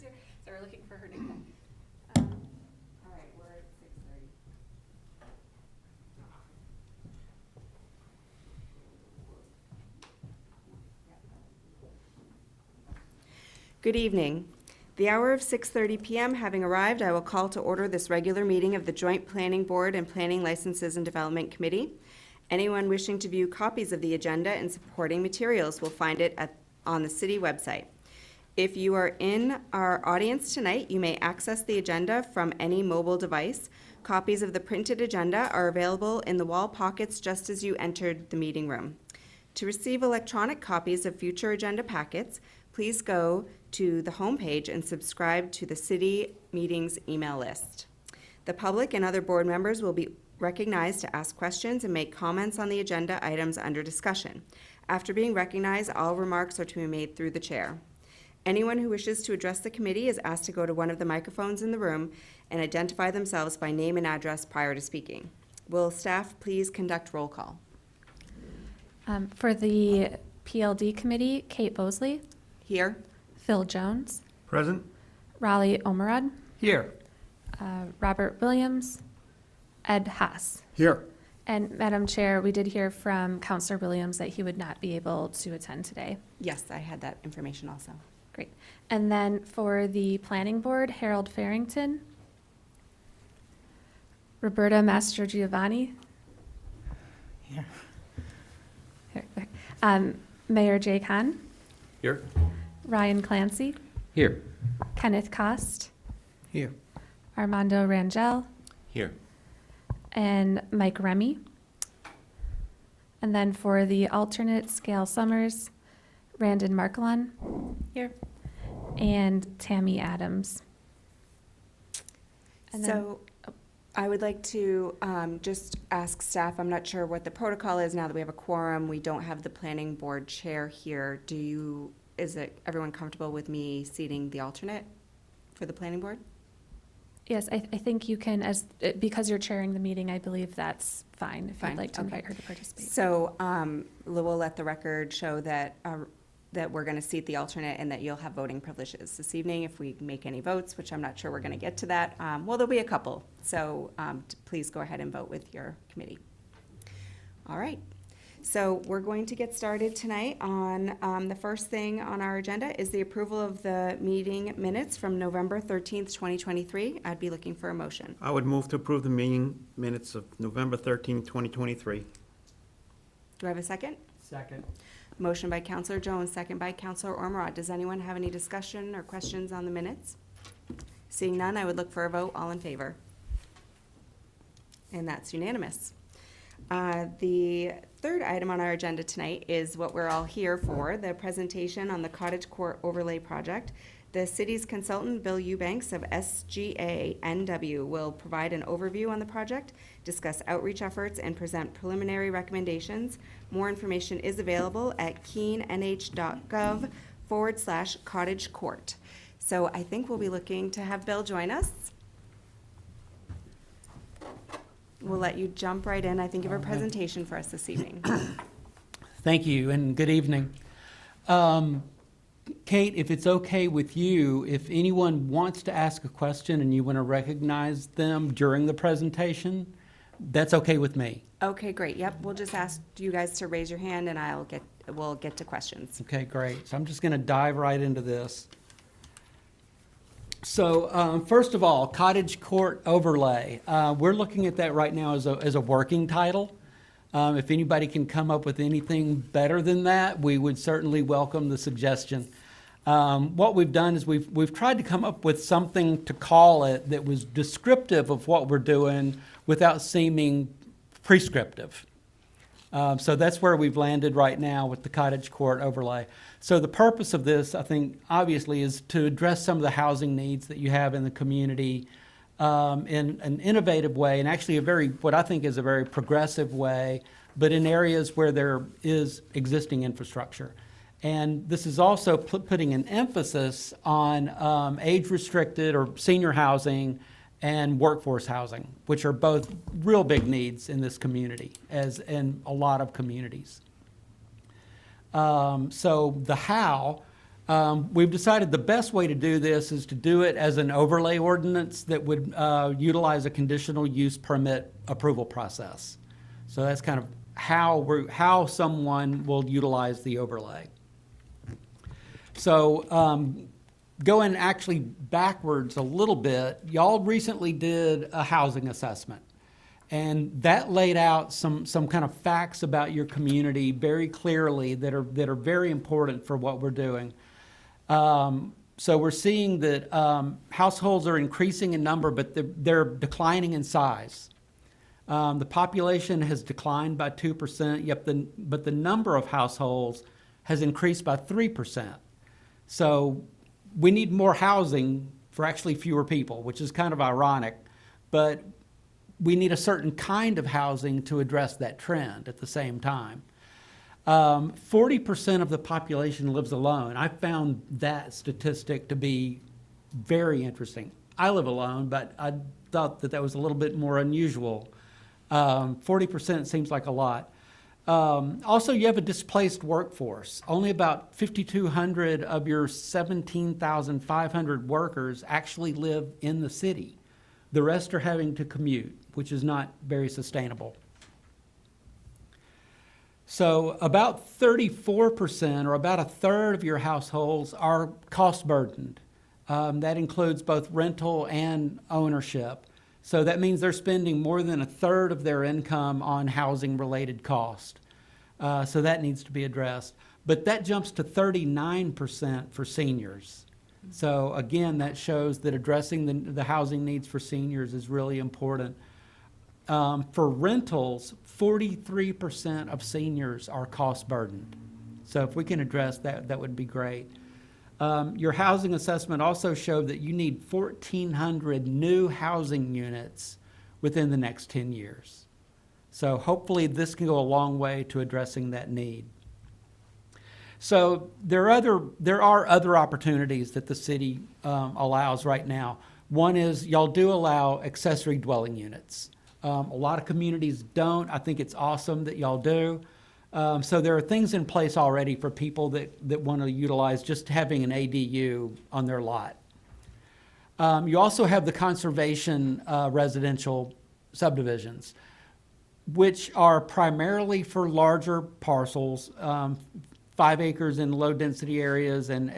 So we're looking for her name. All right, we're at 6:30. Good evening. The hour of 6:30 p.m. having arrived, I will call to order this regular meeting of the Joint Planning Board and Planning Licenses and Development Committee. Anyone wishing to view copies of the agenda and supporting materials will find it on the city website. If you are in our audience tonight, you may access the agenda from any mobile device. Copies of the printed agenda are available in the wall pockets just as you entered the meeting room. To receive electronic copies of future agenda packets, please go to the homepage and subscribe to the city meetings email list. The public and other board members will be recognized to ask questions and make comments on the agenda items under discussion. After being recognized, all remarks are to be made through the chair. Anyone who wishes to address the committee is asked to go to one of the microphones in the room and identify themselves by name and address prior to speaking. Will staff please conduct roll call? For the PLD committee, Kate Bosley, Here. Phil Jones, Present. Raleigh Omerad, Here. Robert Williams, Ed Haas. Here. And Madam Chair, we did hear from Counselor Williams that he would not be able to attend today. Yes, I had that information also. Great. And then for the planning board, Harold Farrington, Roberta Mastrogiovanni. Here. Mayor Jay Khan, Here. Ryan Clancy, Here. Kenneth Cost, Here. Armando Rangel, Here. and Mike Remy. And then for the alternate, Scale Summers, Randon Markelon. Here. And Tammy Adams. And then- So I would like to just ask staff, I'm not sure what the protocol is now that we have a quorum. We don't have the planning board chair here. Is everyone comfortable with me seating the alternate for the planning board? Yes, I think you can, because you're chairing the meeting, I believe that's fine, if Fine, you'd like to okay. invite her to participate. So we'll let the record show that we're going to seat the alternate and that you'll have voting privileges this evening if we make any votes, which I'm not sure we're going to get to that. Well, there'll be a couple, so please go ahead and vote with your committee. All right. So we're going to get started tonight on the first thing on our agenda is the approval of the meeting minutes from November 13th, 2023. I'd be looking for a motion. I would move to approve the meeting minutes of November 13, 2023. Do I have a second? Second. Motion by Counselor Jones, second by Counselor Ormerod. Does anyone have any discussion or questions on the minutes? Seeing none, I would look for a vote. All in favor? And that's unanimous. The third item on our agenda tonight is what we're all here for, the presentation on the Cottage Court Overlay Project. The city's consultant, Bill Eubanks of SGA NW, will provide an overview on the project, discuss outreach efforts, and present preliminary recommendations. More information is available at keennh.gov/Cottage Court. So I think we'll be looking to have Bill join us. We'll let you jump right in. I think you have a presentation for us this evening. Thank you, and good evening. Kate, if it's okay with you, if anyone wants to ask a question and you want to recognize them during the presentation, that's okay with me. Okay, great. Yep, we'll just ask you guys to raise your hand and we'll get to questions. Okay, great. So I'm just going to dive right into this. So first of all, Cottage Court Overlay. We're looking at that right now as a working title. If anybody can come up with anything better than that, we would certainly welcome the suggestion. What we've done is we've tried to come up with something to call it that was descriptive of what we're doing without seeming prescriptive. So that's where we've landed right now with the Cottage Court Overlay. So the purpose of this, I think, obviously, is to address some of the housing needs that you have in the community in an innovative way, and actually what I think is a very progressive way, but in areas where there is existing infrastructure. And this is also putting an emphasis on age-restricted or senior housing and workforce housing, which are both real big needs in this community, as in a lot of communities. So the how, We've decided the best way to do this is to do it as an overlay ordinance that would utilize a conditional use permit approval process. So that's kind of how someone will utilize the overlay. So going actually backwards a little bit, y'all recently did a housing assessment. And that laid out some kind of facts about your community very clearly that are very important for what we're doing. So we're seeing that households are increasing in number, but they're declining in size. The population has declined by 2%, but the number of households has increased by 3%. So we need more housing for actually fewer people, which is kind of ironic, but we need a certain kind of housing to address that trend at the same time. 40% of the population lives alone. I found that statistic to be very interesting. I live alone, but I thought that was a little bit more unusual. 40% seems like a lot. Also, you have a displaced workforce. Only about 5,200 of your 17,500 workers actually live in the city. The rest are having to commute, which is not very sustainable. So about 34%, or about a third of your households, are cost burdened. That includes both rental and ownership. So that means they're spending more than a third of their income on housing-related cost. So that needs to be addressed. But that jumps to 39% for seniors. So again, that shows that addressing the housing needs for seniors is really important. For rentals, 43% of seniors are cost burdened. So if we can address that, that would be great. Your housing assessment also showed that you need 1,400 new housing units within the next 10 years. So hopefully this can go a long way to addressing that need. So there are other opportunities that the city allows right now. One is y'all do allow accessory dwelling units. A lot of communities don't. I think it's awesome that y'all do. So there are things in place already for people that want to utilize just having an ADU on their lot. You also have the conservation residential subdivisions, which are primarily for larger parcels, 5 acres in low density areas and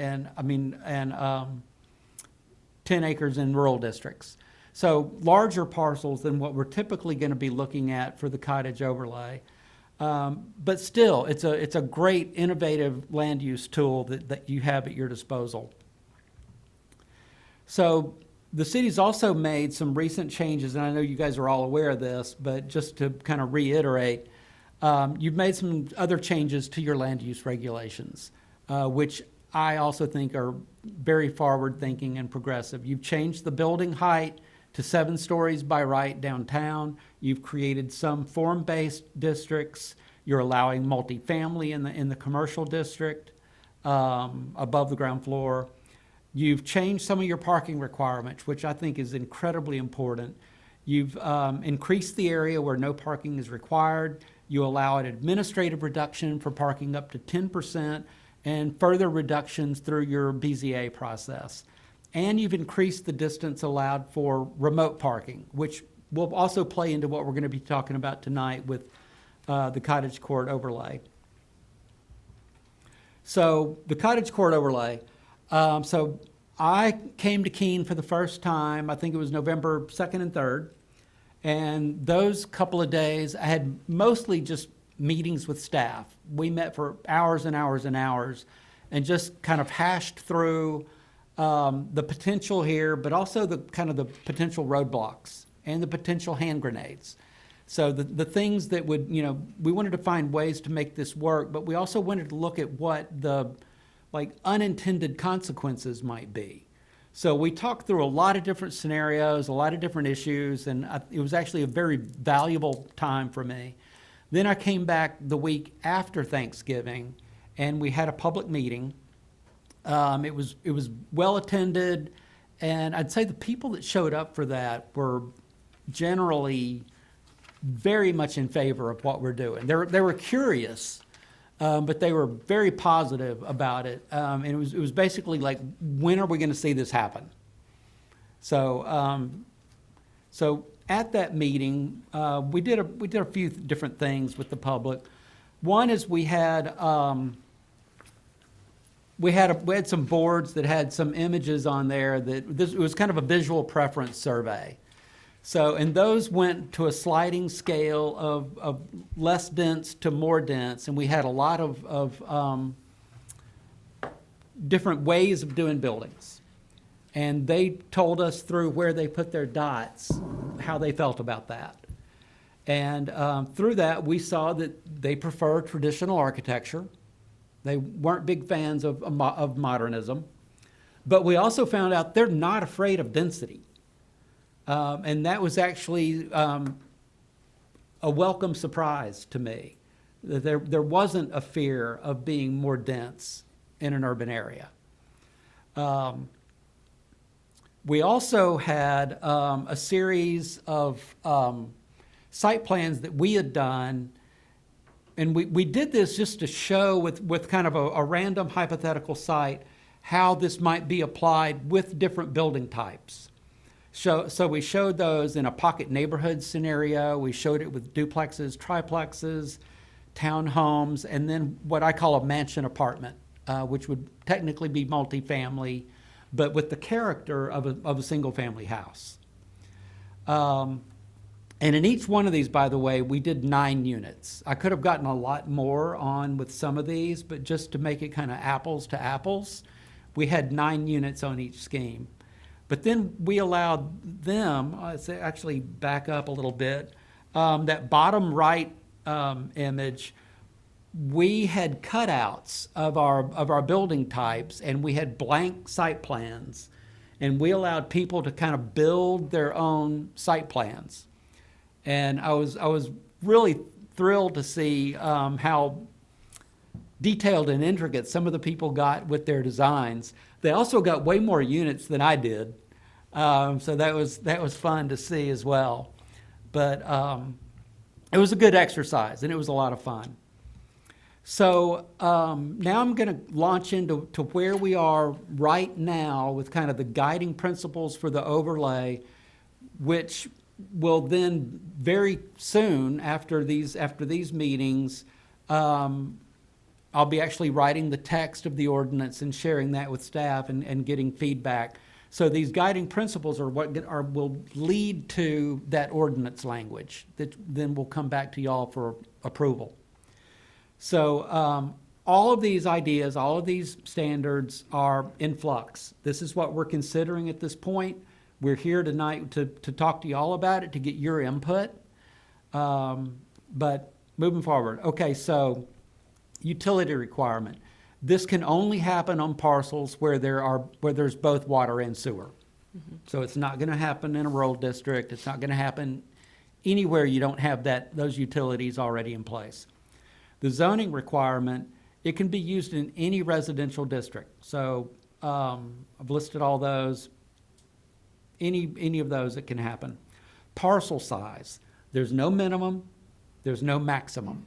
10 acres in rural districts. So larger parcels than what we're typically going to be looking at for the cottage overlay. But still, it's a great innovative land use tool that you have at your disposal. So the city's also made some recent changes, and I know you guys are all aware of this, but just to kind of reiterate, you've made some other changes to your land use regulations, which I also think are very forward-thinking and progressive. You've changed the building height to 7 stories by right downtown. You've created some form-based districts. You're allowing multifamily in the commercial district above the ground floor. You've changed some of your parking requirements, which I think is incredibly important. You've increased the area where no parking is required. You allow an administrative reduction for parking up to 10% and further reductions through your BZA process. And you've increased the distance allowed for remote parking, which will also play into what we're going to be talking about tonight with the cottage court overlay. So the cottage court overlay. So I came to Keene for the first time, I think it was November 2nd and 3rd. And those couple of days, I had mostly just meetings with staff. We met for hours and hours and hours and just kind of hashed through the potential here, but also the potential roadblocks and the potential hand grenades. So the things that would, we wanted to find ways to make this work, but we also wanted to look at what the unintended consequences might be. So we talked through a lot of different scenarios, a lot of different issues, and it was actually a very valuable time for me. Then I came back the week after Thanksgiving, and we had a public meeting. It was well attended, and I'd say the people that showed up for that were generally very much in favor of what we're doing. They were curious But they were very positive about it. And it was basically like, when are we going to see this happen? So, so at that meeting, we did a few different things with the public. One is we had some boards that had some images on there that it was kind of a visual preference survey. So, and those went to a sliding scale of less dense to more dense, and we had a lot of different ways of doing buildings. And they told us through where they put their dots how they felt about that. And through that, we saw that they prefer traditional architecture. They weren't big fans of modernism. But we also found out they're not afraid of density. And that was actually a welcome surprise to me. That there wasn't a fear of being more dense in an urban area. We also had a series of site plans that we had done, and we did this just to show with kind of a random hypothetical site how this might be applied with different building types. So we showed those in a pocket neighborhood scenario. We showed it with duplexes, triplexes, townhomes, and then what I call a mansion apartment, which would technically be multifamily, but with the character of a single-family house. And in each one of these, by the way, we did 9 units. I could have gotten a lot more on with some of these, but just to make it kind of apples to apples, we had 9 units on each scheme. But then we allowed them, let's actually back up a little bit, that bottom right image, we had cutouts of our building types, and we had blank site plans, and we allowed people to kind of build their own site plans. And I was really thrilled to see how detailed and intricate some of the people got with their designs. They also got way more units than I did, so that was fun to see as well. But it was a good exercise, and it was a lot of fun. So now I'm going to launch into where we are right now with kind of the guiding principles for the overlay, which will then very soon after these meetings, I'll be actually writing the text of the ordinance and sharing that with staff and getting feedback. So these guiding principles are what will lead to that ordinance language that then will come back to y'all for approval. So all of these ideas, all of these standards are in flux. This is what we're considering at this point. We're here tonight to talk to you all about it, to get your input. But moving forward, okay, so utility requirement. This can only happen on parcels where there's both water and sewer. Mm-hmm. So it's not going to happen in a rural district. It's not going to happen anywhere you don't have those utilities already in place. The zoning requirement, it can be used in any residential district. So I've listed all those. Any of those that can happen. Parcel size, there's no minimum, there's no maximum.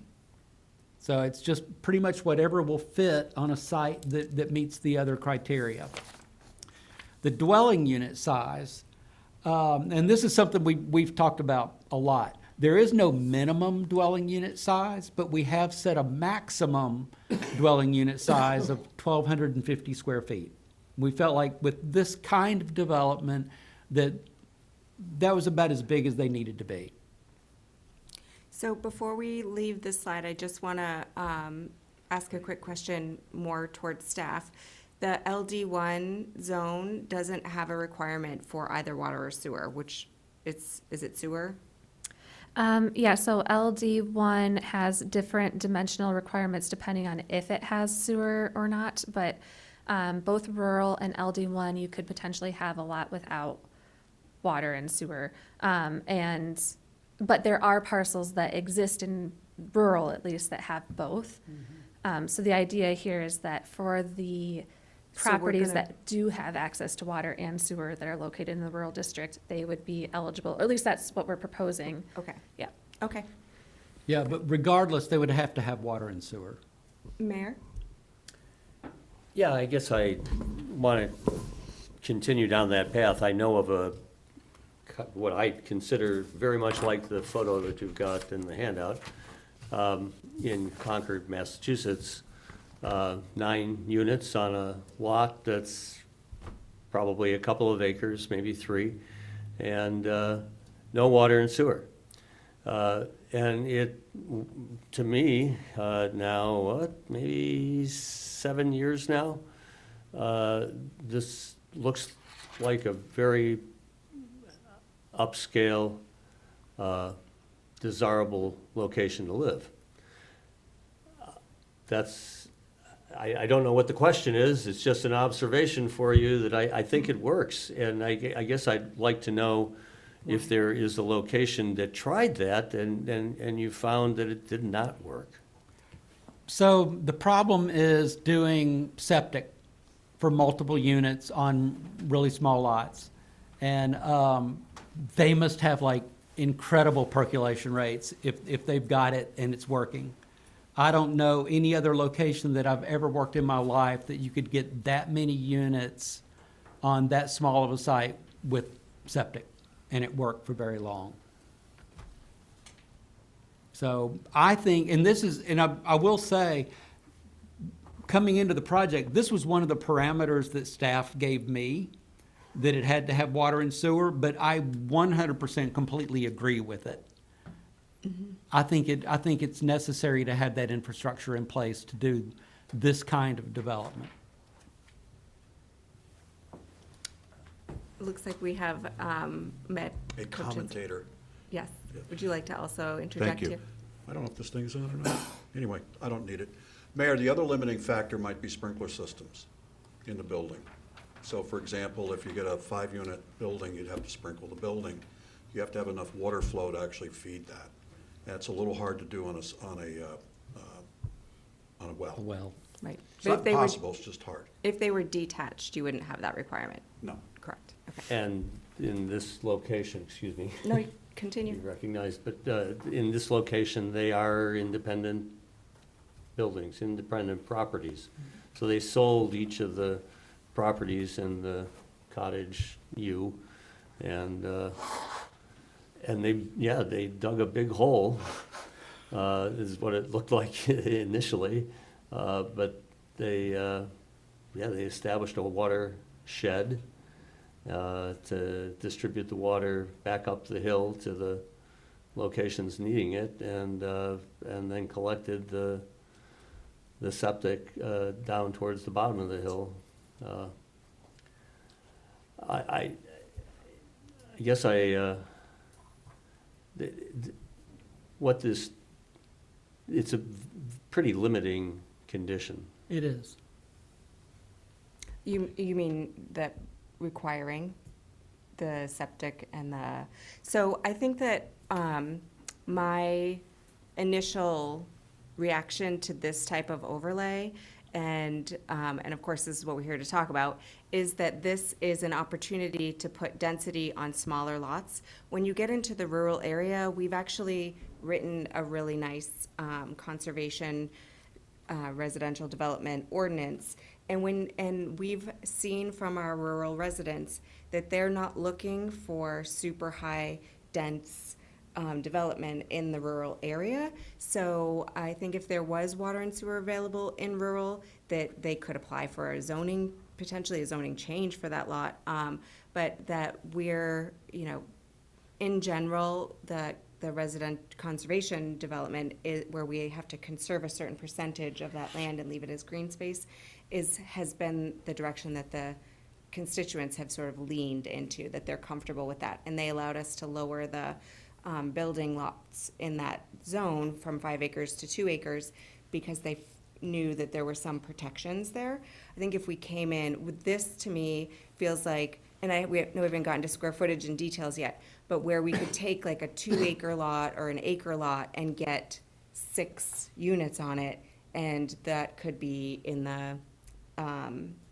So it's just pretty much whatever will fit on a site that meets the other criteria. The dwelling unit size, and this is something we've talked about a lot. There is no minimum dwelling unit size, but we have set a maximum dwelling unit size of 1,250 square feet. We felt like with this kind of development that was about as big as they needed to be. So before we leave this slide, I just want to ask a quick question more towards staff. The LD1 zone doesn't have a requirement for either water or sewer, which is it sewer? Yeah, so LD1 has different dimensional requirements depending on if it has sewer or not, but both rural and LD1, you could potentially have a lot without water and sewer. But there are parcels that exist in rural, at least, that have both. Mm-hmm. So the idea here is that for the properties that do have access to water and sewer that are located in the rural district, they would be eligible, or at least that's what we're proposing. Okay. Yeah. Okay. Yeah, but regardless, they would have to have water and sewer. Mayor? Yeah, I guess I want to continue down that path. I know of what I consider very much like the photo that you've got in the handout, in Concord, Massachusetts, 9 units on a lot that's probably a couple of acres, maybe 3, and no water and sewer. And it, to me, now, what, maybe 7 years now, this looks like a very upscale, desirable location to live. I don't know what the question is, it's just an observation for you that I think it works. And I guess I'd like to know if there is a location that tried that and you found that it did not work. So the problem is doing septic for multiple units on really small lots. And they must have like incredible percolation rates if they've got it and it's working. I don't know any other location that I've ever worked in my life that you could get that many units on that small of a site with septic, and it worked for very long. So I think, and this is, and I will say, coming into the project, this was one of the parameters that staff gave me, that it had to have water and sewer, but I 100% completely agree with it. I think it's necessary to have that infrastructure in place to do this kind of development. Looks like we have met. A commentator. Yes. Yeah. Would you like to also interject Thank you. here? I don't know if this thing is on or not. Anyway, I don't need it. Mayor, the other limiting factor might be sprinkler systems in the building. So for example, if you get a 5-unit building, you'd have to sprinkle the building. You have to have enough water flow to actually feed that. That's a little hard to do on a well. Well, Right. It's not impossible, it's just hard. If they were detached, you wouldn't have that requirement. No. Correct. Okay. And in this location, excuse me. No, You continue. recognize, but in this location, they are independent buildings, independent properties. So they sold each of the properties in the cottage U, and they dug a big hole, is what it looked like initially. But they established a water shed to distribute the water back up the hill to the locations needing it, and then collected the septic down towards the bottom of the hill. I guess it's a pretty limiting condition. it is. You mean that requiring the septic and so I think that my initial reaction to this type of overlay, and of course this is what we're here to talk about, is that this is an opportunity to put density on smaller lots. When you get into the rural area, we've actually written a really nice conservation residential development ordinance. And we've seen from our rural residents that they're not looking for super high dense development in the rural area. So I think if there was water and sewer available in rural, that they could apply for a zoning, potentially a zoning change for that lot. But that we're, in general, the resident conservation development is where we have to conserve a certain percentage of that land and leave it as green space has been the direction that the constituents have sort of leaned into, that they're comfortable with that. And they allowed us to lower the building lots in that zone from 5 acres to 2 acres because they knew that there were some protections there. I think if we came in with this, to me, feels like, and we haven't gotten to square footage and details yet, but where we could take like a 2-acre lot or an acre lot and get 6 units on it, and that could be in the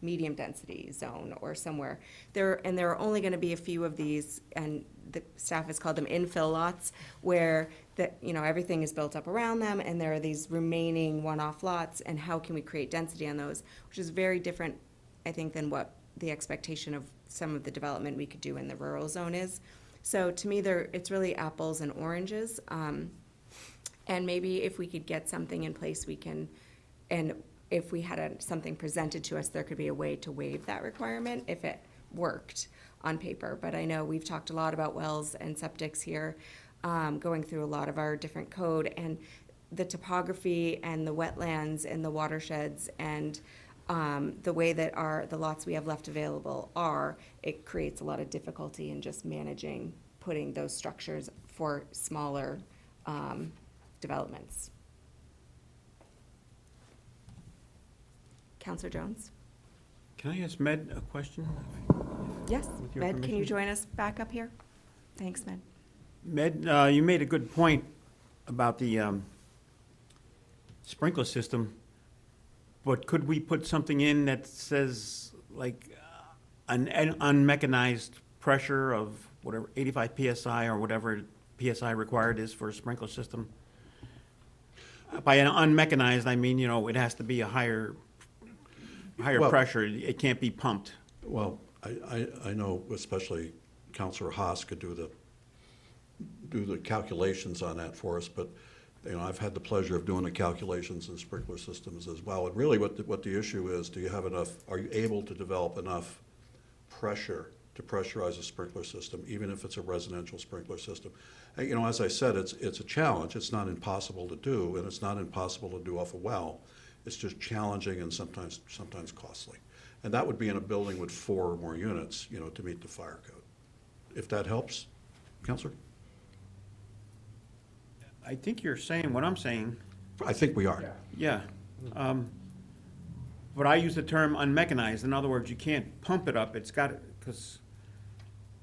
medium density zone or somewhere. There are only gonna be a few of these, and the staff has called them infill lots, where everything is built up around them, and there are these remaining one-off lots, and how can we create density on those, which is very different, I think, than what the expectation of some of the development we could do in the rural zone is. So to me, it's really apples and oranges. And maybe if we could get something in place, and if we had something presented to us, there could be a way to waive that requirement if it worked on paper. But I know we've talked a lot about wells and septics here, going through a lot of our different code, and the topography and the wetlands and the watersheds and the way that the lots we have left available it creates a lot of difficulty in just putting those structures for smaller developments. Counselor Jones? Can I ask Med a question? Yes, With your Med, can you permission? join us back up here? Thanks, Med. Med, you made a good point about the sprinkler system, but could we put something in that says, like, an unmechanized pressure of whatever, 85 PSI or whatever PSI required is for a sprinkler system? By an unmechanized, I mean, it has to be a higher Well- pressure. It can't be pumped. Well, I know especially Counselor Haas could do the calculations on that for us, but, I've had the pleasure of doing the calculations in sprinkler systems as well. And really what the issue is, are you able to develop enough pressure to pressurize a sprinkler system, even if it's a residential sprinkler system? And, as I said, it's a challenge. It's not impossible to do, and it's not impossible to do off a well. It's just challenging and sometimes costly. And that would be in a building with 4 or more units, to meet the fire code. If that helps, Counselor? I think you're saying what I'm saying. I think we are. Yeah. But I use the term unmechanized. In other words, you can't pump it up. It's got, because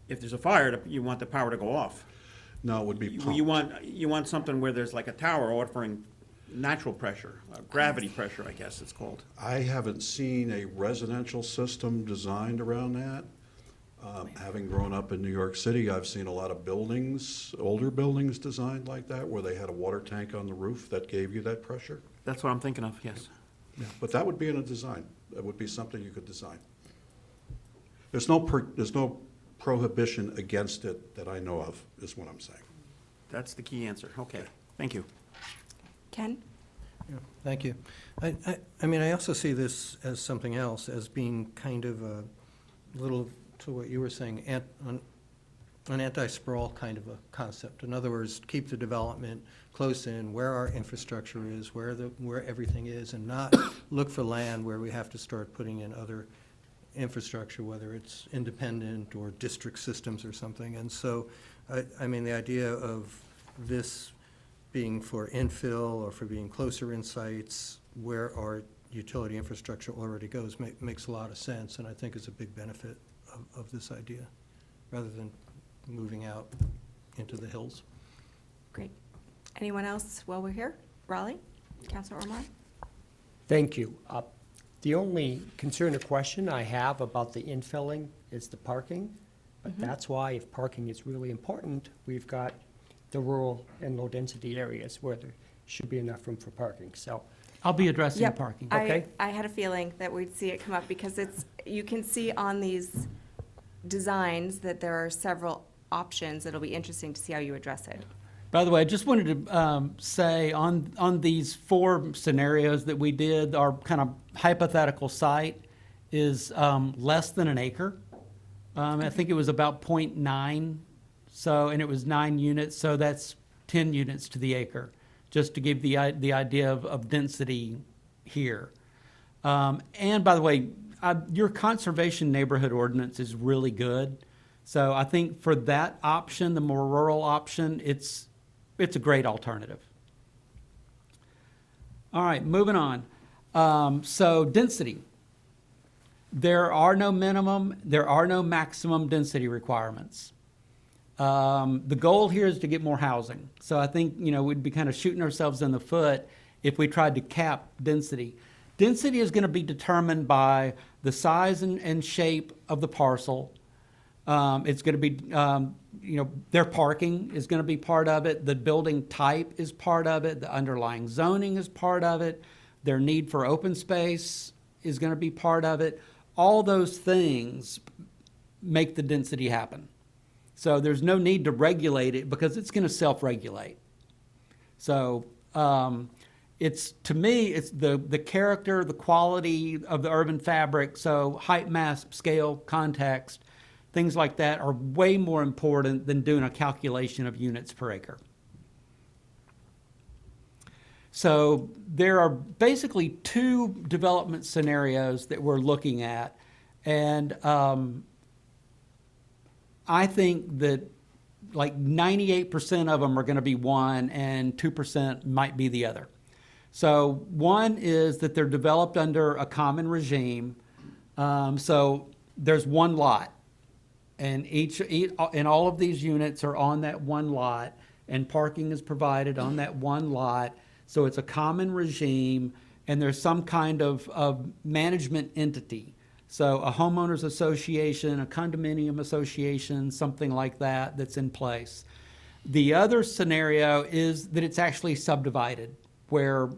if there's a fire, you want the power to go off. No, it would be pumped. You want something where there's like a tower offering natural pressure, gravity pressure, I guess it's called. I haven't seen a residential system designed around that. Having grown up in New York City, I've seen a lot of buildings, older buildings designed like that, where they had a water tank on the roof that gave you that pressure. That's what I'm thinking of, yes. But that would be in a design. That would be something you could design. There's no prohibition against it that I know of, is what I'm saying. That's the key answer. Okay, thank you. Ken? Yeah, thank you. I mean, I also see this as something else, as being kind of a little, to what you were saying, an anti-sprawl kind of a concept. In other words, keep the development close in where our infrastructure is, where everything is, and not look for land where we have to start putting in other infrastructure, whether it's independent or district systems or something. And so, I mean, the idea of this being for infill or for being closer in sites where our utility infrastructure already goes makes a lot of sense, and I think is a big benefit of this idea, rather than moving out into the hills. Great. Anyone else while we're here? Raleigh? Counselor Ormond? Thank you. The only concern or question I have about the infilling is the parking. But that's why, if parking is really important, we've got the rural and low-density areas where there should be enough room for parking. So, I'll be addressing Yep. parking. Okay. I had a feeling that we'd see it come up, because you can see on these designs that there are several options. It'll be interesting to see how you address it. By the way, I just wanted to say on these 4 scenarios that we did, our kind of hypothetical site is less than an acre. I think it was about 0.9, and it was 9 units, so that's 10 units to the acre, just to give the idea of density here. And by the way, your conservation neighborhood ordinance is really good. So I think for that option, the more rural option, it's a great alternative. All right, moving on. So density. There are no minimum, there are no maximum density requirements. The goal here is to get more housing. So I think, we'd be kind of shooting ourselves in the foot if we tried to cap density. Density is going to be determined by the size and shape of the parcel. It's going to be, their parking is going to be part of it. The building type is part of it. The underlying zoning is part of it. Their need for open space is going to be part of it. All those things make the density happen. So there's no need to regulate it because it's going to self-regulate. So to me, it's the character, the quality of the urban fabric. So height, mass, scale, context, things like that are way more important than doing a calculation of units per acre. So there are basically two development scenarios that we're looking at. And I think that like 98% of them are going to be one and 2% might be the other. So one is that they're developed under a common regime. So there's one lot, and and all of these units are on that one lot, and parking is provided on that one lot. So it's a common regime, and there's some kind of management entity. So a homeowners association, a condominium association, something like that that's in place. The other scenario is that it's actually subdivided, where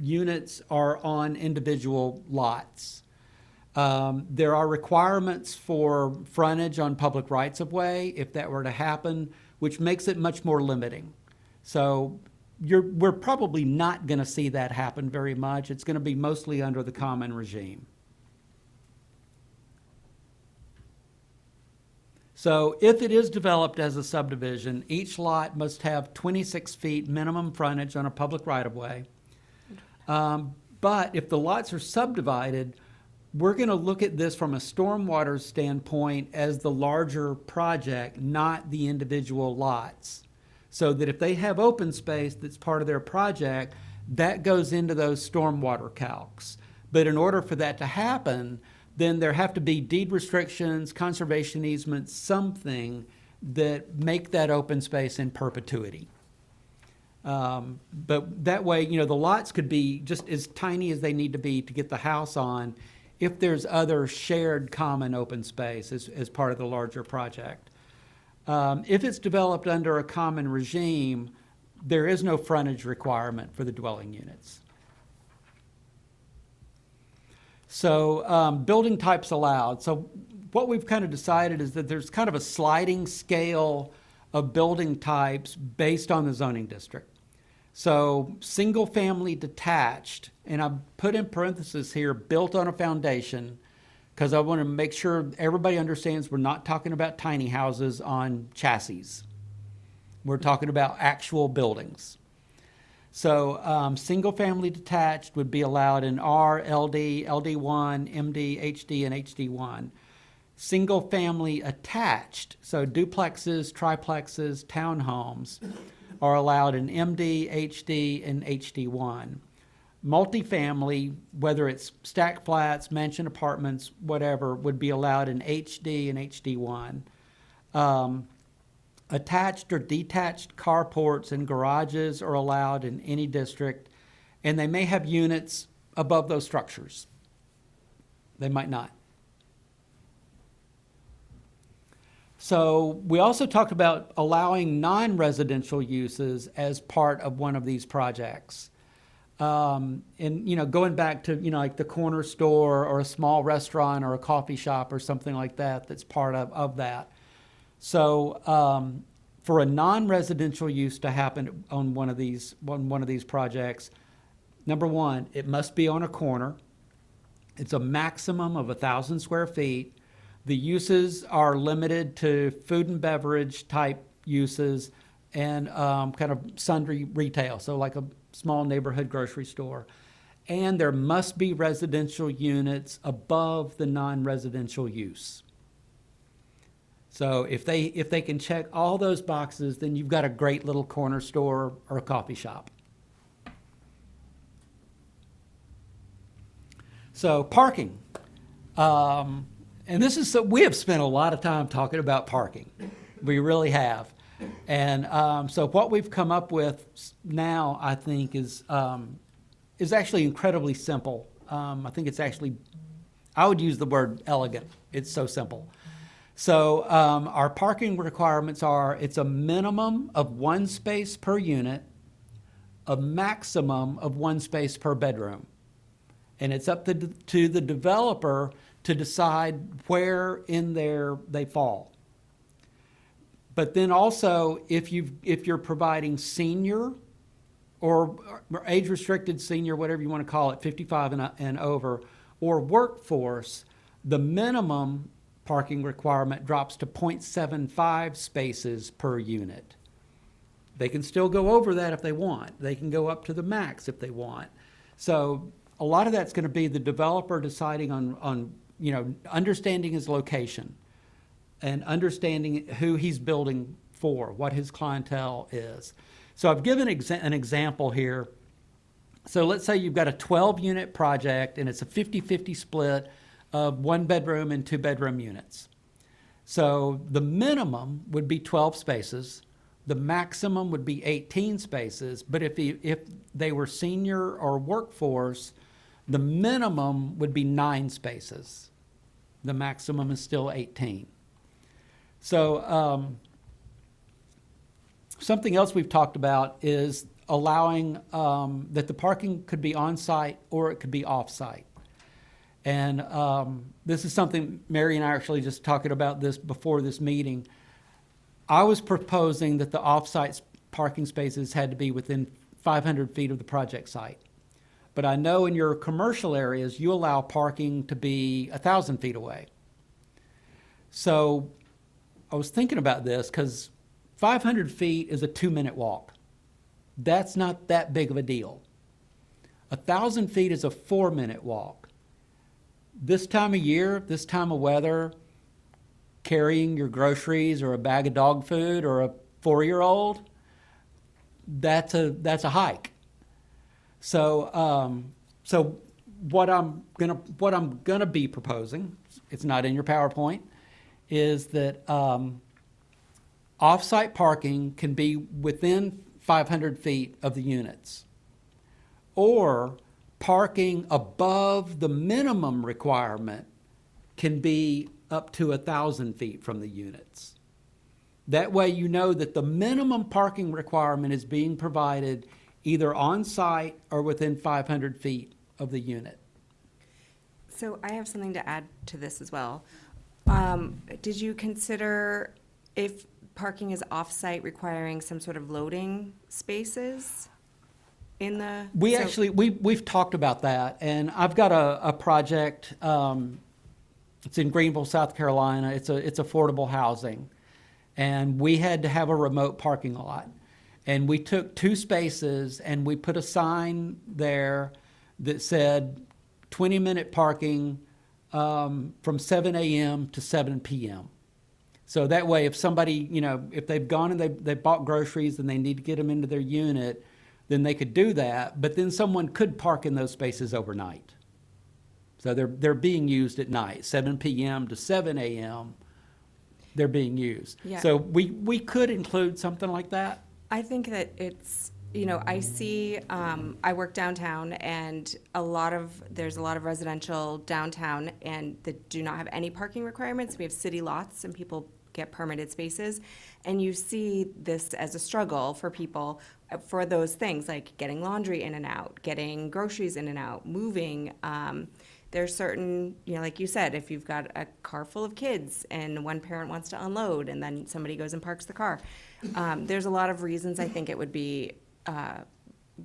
units are on individual lots. There are requirements for frontage on public rights-of-way if that were to happen, which makes it much more limiting. So we're probably not going to see that happen very much. It's going to be mostly under the common regime. So if it is developed as a subdivision, each lot must have 26 feet minimum frontage on a public right-of-way. But if the lots are subdivided, we're going to look at this from a stormwater standpoint as the larger project, not the individual lots. So that if they have open space that's part of their project, that goes into those stormwater calcs. But in order for that to happen, then there have to be deed restrictions, conservation easements, something that make that open space in perpetuity. But that way, the lots could be just as tiny as they need to be to get the house on if there's other shared common open space as part of the larger project. If it's developed under a common regime, there is no frontage requirement for the dwelling units. So building types allowed. So what we've kind of decided is that there's kind of a sliding scale of building types based on the zoning district. So single family detached, and I've put in parentheses here, built on a foundation, because I want to make sure everybody understands we're not talking about tiny houses on chassis. We're talking about actual buildings. So single-family detached would be allowed in R, LD, LD1, MD, HD, and HD1. Single-family attached, so duplexes, triplexes, townhomes, are allowed in MD, HD, and HD1. Multifamily, whether it's stacked flats, mansion apartments, whatever, would be allowed in HD and HD1. Attached or detached carports and garages are allowed in any district, and they may have units above those structures. They might not. So we also talked about allowing non-residential uses as part of one of these projects. And, going back to, like the corner store or a small restaurant or a coffee shop or something like that, that's part of that. So for a non-residential use to happen on one of these projects, number one, it must be on a corner. It's a maximum of 1,000 square feet. The uses are limited to food and beverage type uses and kind of sundry retail, so like a small neighborhood grocery store. And there must be residential units above the non-residential use. So if they can check all those boxes, then you've got a great little corner store or a coffee shop. So parking. And we have spent a lot of time talking about parking. We really have. And so what we've come up with now, I think, is actually incredibly simple I think it's actually, I would use the word elegant. It's so simple. So our parking requirements are, it's a minimum of 1 space per unit, a maximum of 1 space per bedroom. And it's up to the developer to decide where in there they fall. But then also, if you're providing senior or age-restricted senior, whatever you want to call it, 55 and over, or workforce, the minimum parking requirement drops to 0.75 spaces per unit. They can still go over that if they want. They can go up to the max if they want. So a lot of that's going to be the developer deciding on understanding his location and understanding who he's building for, what his clientele is. So I've given an example here. So let's say you've got a 12-unit project and it's a 50-50 split of 1-bedroom and 2-bedroom units. So the minimum would be 12 spaces. The maximum would be 18 spaces. But if they were senior or workforce, the minimum would be 9 spaces. The maximum is still 18. So something else we've talked about is allowing that the parking could be on-site or it could be off-site. And this is something Mary and I actually just talking about this before this meeting. I was proposing that the off-site parking spaces had to be within 500 feet of the project site. But I know in your commercial areas, you allow parking to be 1,000 feet away. So I was thinking about this because 500 feet is a 2-minute walk. That's not that big of a deal. 1,000 feet is a 4-minute walk. This time of year, this time of weather, carrying your groceries or a bag of dog food or a 4-year-old, that's a hike. So what I'm gonna be proposing, it's not in your PowerPoint, is that off-site parking can be within 500 feet of the units, or parking above the minimum requirement can be up to 1,000 feet from the units. That way you know that the minimum parking requirement is being provided either on-site or within 500 feet of the unit. So I have something to add to this as well. Did you consider if parking is off-site requiring some sort of loading spaces in the? We've talked about that, and I've got a project, it's in Greenville, South Carolina. It's affordable housing. And we had to have a remote parking lot. And we took 2 spaces and we put a sign there that said 20-minute parking from 7 a.m. to 7 p.m. So that way, if somebody, if they've gone and they bought groceries and they need to get them into their unit, then they could do that. But then someone could park in those spaces overnight. So they're being used at night, 7 p.m. to 7 a.m. They're being used. Yeah. So we could include something like that. I think that it's, I see, I work downtown and there's a lot of residential downtown and that do not have any parking requirements. We have city lots and people get permitted spaces. And you see this as a struggle for people for those things like getting laundry in and out, getting groceries in and out, moving. There's certain, like you said, if you've got a car full of kids and one parent wants to unload and then somebody goes and parks the car. There's a lot of reasons I think it would be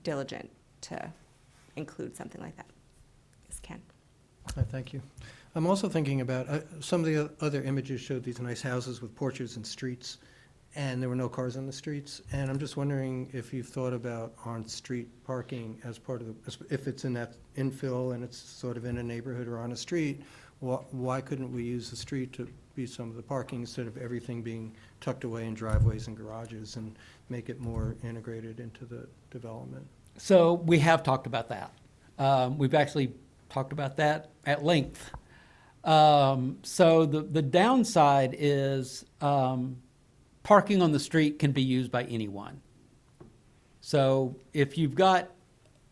diligent to include something like that. Yes, Ken. Thank you. I'm also thinking about, some of the other images showed these nice houses with porches and streets, and there were no cars on the streets. And I'm just wondering if you've thought about on-street parking as part of if it's in that infill and it's sort of in a neighborhood or on a street, why couldn't we use the street to be some of the parking instead of everything being tucked away in driveways and garages and make it more integrated into the development? So we have talked about that. We've actually talked about that at length. So the downside is parking on the street can be used by anyone. So if you've got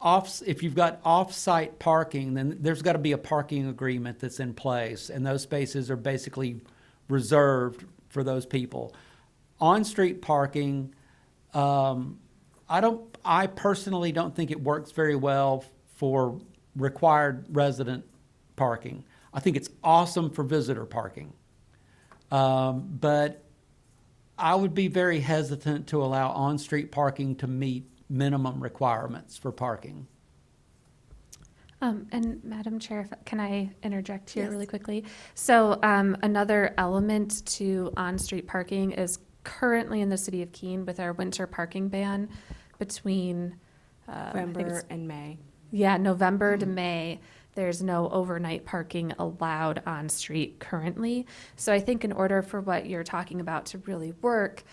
if you've got off-site parking, then there's got to be a parking agreement that's in place, and those spaces are basically reserved for those people. On-street parking, I personally don't think it works very well for required resident parking. I think it's awesome for visitor parking. But I would be very hesitant to allow on-street parking to meet minimum requirements for parking. And Madam Chair, can I interject here Yes. really quickly? So another element to on-street parking is currently in the city of Keene with our winter parking ban between I think November it's- and May. Yeah, November to May, there's no overnight parking allowed on street currently. So I think in order for what you're talking about to really work,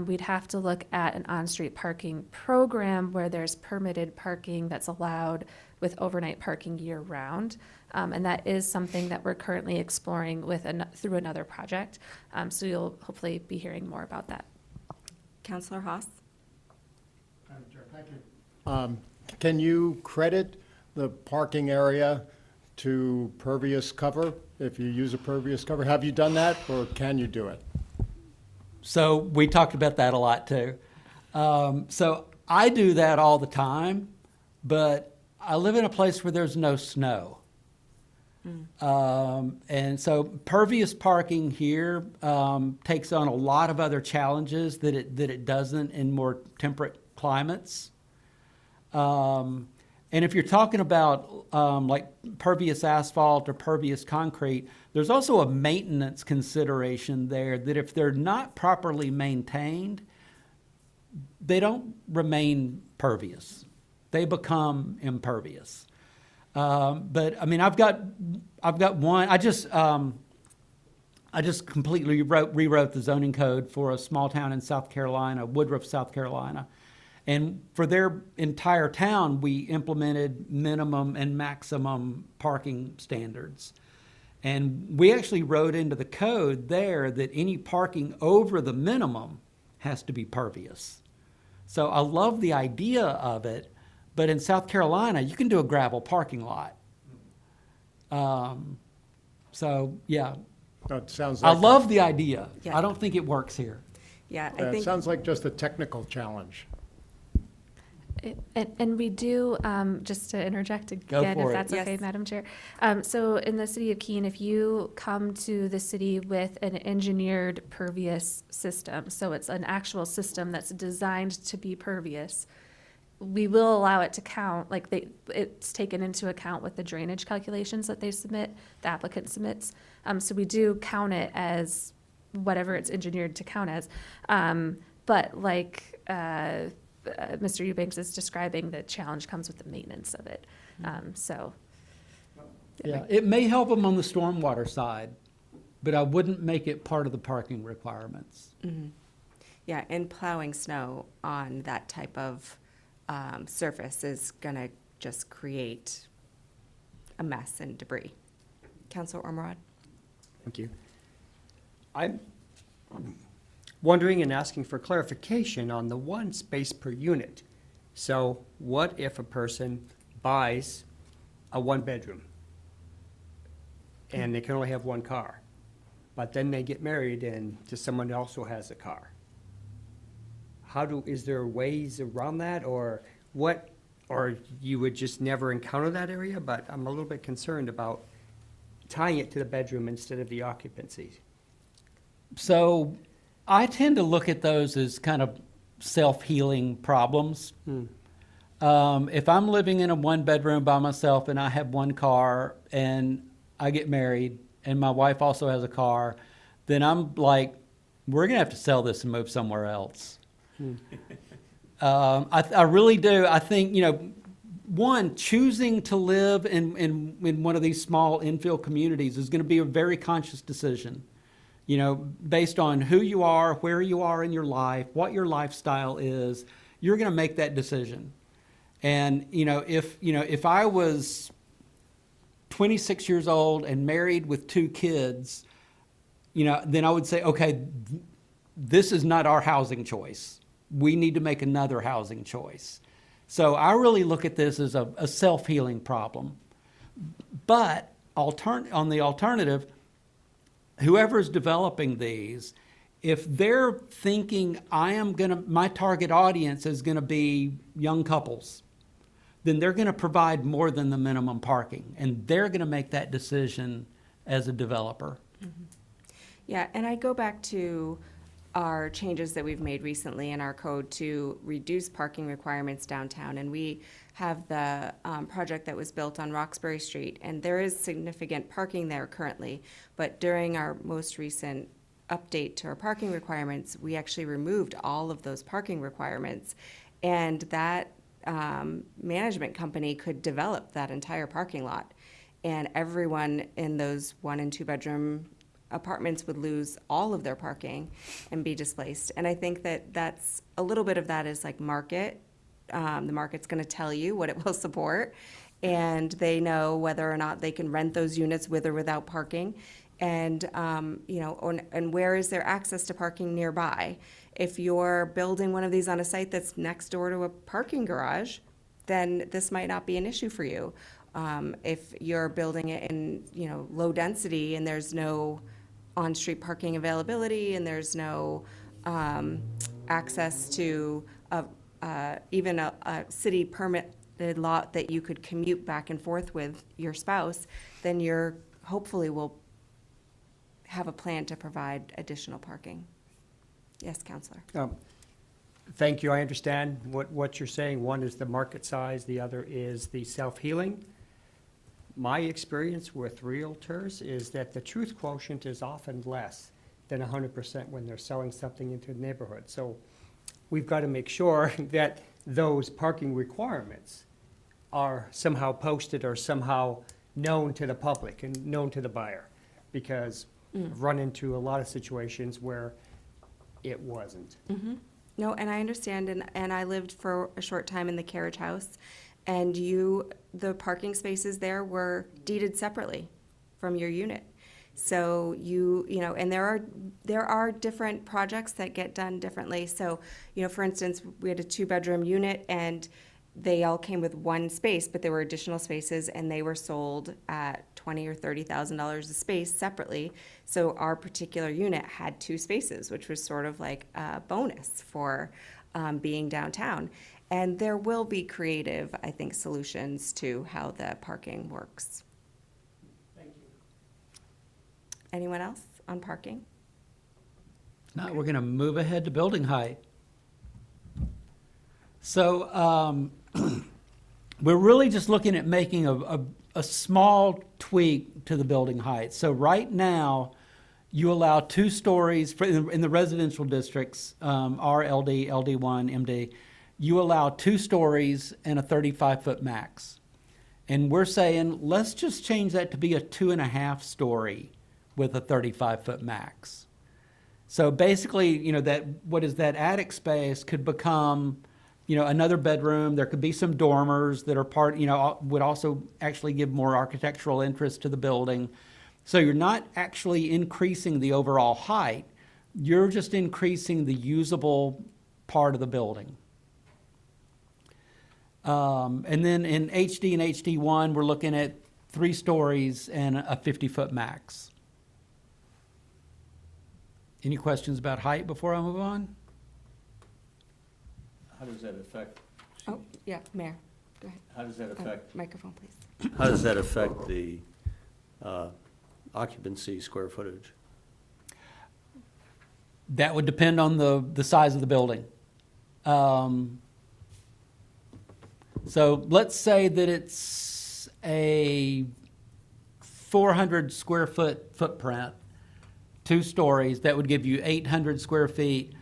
we'd have to look at an on-street parking program where there's permitted parking that's allowed with overnight parking year-round. And that is something that we're currently exploring with through another project. So you'll hopefully be hearing more about that. Counselor Haas? Madam Chair, thank you. Can you credit the parking area to pervious cover if you use a pervious cover? Have you done that, or can you do it? So we talked about that a lot too. So I do that all the time, but I live in a place where there's no snow. And so pervious parking here takes on a lot of other challenges that it doesn't in more temperate climates. And if you're talking about like pervious asphalt or pervious concrete, there's also a maintenance consideration there that if they're not properly maintained, they don't remain pervious. They become impervious. But I mean, I've got one. I just completely rewrote the zoning code for a small town in South Carolina, Woodruff, South Carolina. And for their entire town, we implemented minimum and maximum parking standards. And we actually wrote into the code there that any parking over the minimum has to be pervious. So I love the idea of it, but in South Carolina, you can do a gravel parking lot. So, yeah, It sounds I like, love the idea. Yeah. I don't think it works here. Yeah, I it think, sounds like just a technical challenge. And we do, just to interject Go again, for if it. that's okay, Yes. Madam Chair. So in the city of Keene, if you come to the city with an engineered pervious system, so it's an actual system that's designed to be pervious, we will allow it to count, like it's taken into account with the drainage calculations that they submit, the applicant submits. So we do count it as whatever it's engineered to count as. But like, Mr. Eubanks is describing, the challenge comes with the maintenance of it. So, Yeah, it may help them on the stormwater side, but I wouldn't make it part of the parking requirements. yeah, and plowing snow on that type of surface is going to just create a mess and debris. Counselor Ormerod? Thank you. I'm wondering and asking for clarification on the one space per unit. So what if a person buys a one-bedroom and they can only have one car, but then they get married and to someone else who has a car? Is there ways around that, or what, or you would just never encounter that area? But I'm a little bit concerned about tying it to the bedroom instead of the occupancy. So I tend to look at those as kind of self-healing problems. If I'm living in a one-bedroom by myself and I have one car and I get married and my wife also has a car, then I'm like, we're going to have to sell this and move somewhere else. I really do. I think, one, choosing to live in one of these small infill communities is going to be a very conscious decision. Based on who you are, where you are in your life, what your lifestyle is, you're going to make that decision. And, if I was 26 years old and married with 2 kids, then I would say, okay, this is not our housing choice. We need to make another housing choice. So I really look at this as a self-healing problem. But on the alternative, whoever's developing these, if they're thinking my target audience is gonna be young couples, then they're gonna provide more than the minimum parking, and they're gonna make that decision as a developer. Yeah, and I go back to our changes that we've made recently in our code to reduce parking requirements downtown. And we have the project that was built on Roxbury Street, and there is significant parking there currently. But during our most recent update to our parking requirements, we actually removed all of those parking requirements. And that management company could develop that entire parking lot. And everyone in those 1 and 2 bedroom apartments would lose all of their parking and be displaced. And I think that that's a little bit of that is like market. The market's going to tell you what it will support, and they know whether or not they can rent those units with or without parking. And, and where is there access to parking nearby? If you're building one of these on a site that's next door to a parking garage, then this might not be an issue for you. If you're building it in, low density and there's no on-street parking availability and there's no access to even a city permitted lot that you could commute back and forth with your spouse, then you're hopefully will have a plan to provide additional parking. Yes, Counselor. Thank you, I understand what you're saying. One is the market size, the other is the self-healing. My experience with realtors is that the truth quotient is often less than 100% when they're selling something into the neighborhood. So we've got to make sure that those parking requirements are somehow posted or somehow known to the public and known to the buyer. Because I've run into a lot of situations where it wasn't. No, and I understand, and I lived for a short time in the carriage house, and the parking spaces there were deeded separately from your unit. So and there are different projects that get done differently. So, for instance, we had a 2-bedroom unit and they all came with one space, but there were additional spaces and they were sold at $20,000 or $30,000 a space separately. So our particular unit had 2 spaces, which was sort of like a bonus for being downtown. And there will be creative, I think, solutions to how the parking works. Thank you. Anyone else on parking? Now, we're going to move ahead to building height. So we're really just looking at making a small tweak to the building height. So right now, you allow 2 stories in the residential districts, R, LD, LD1, MD. You allow 2 stories and a 35-foot max. And we're saying, let's just change that to be a 2.5 story with a 35-foot max. So basically, that attic space could become, another bedroom. There could be some dormers that are would also actually give more architectural interest to the building. So you're not actually increasing the overall height. You're just increasing the usable part of the building. And then in HD and HD1, we're looking at 3 stories and a 50-foot max. Any questions about height before I move on? How does that affect, Oh, yeah, Mayor, go ahead. how does that affect, Microphone, please. how does that affect the occupancy square footage? That would depend on the size of the building. So let's say that it's a 400 square foot footprint, 2 stories, that would give you 800 square feet.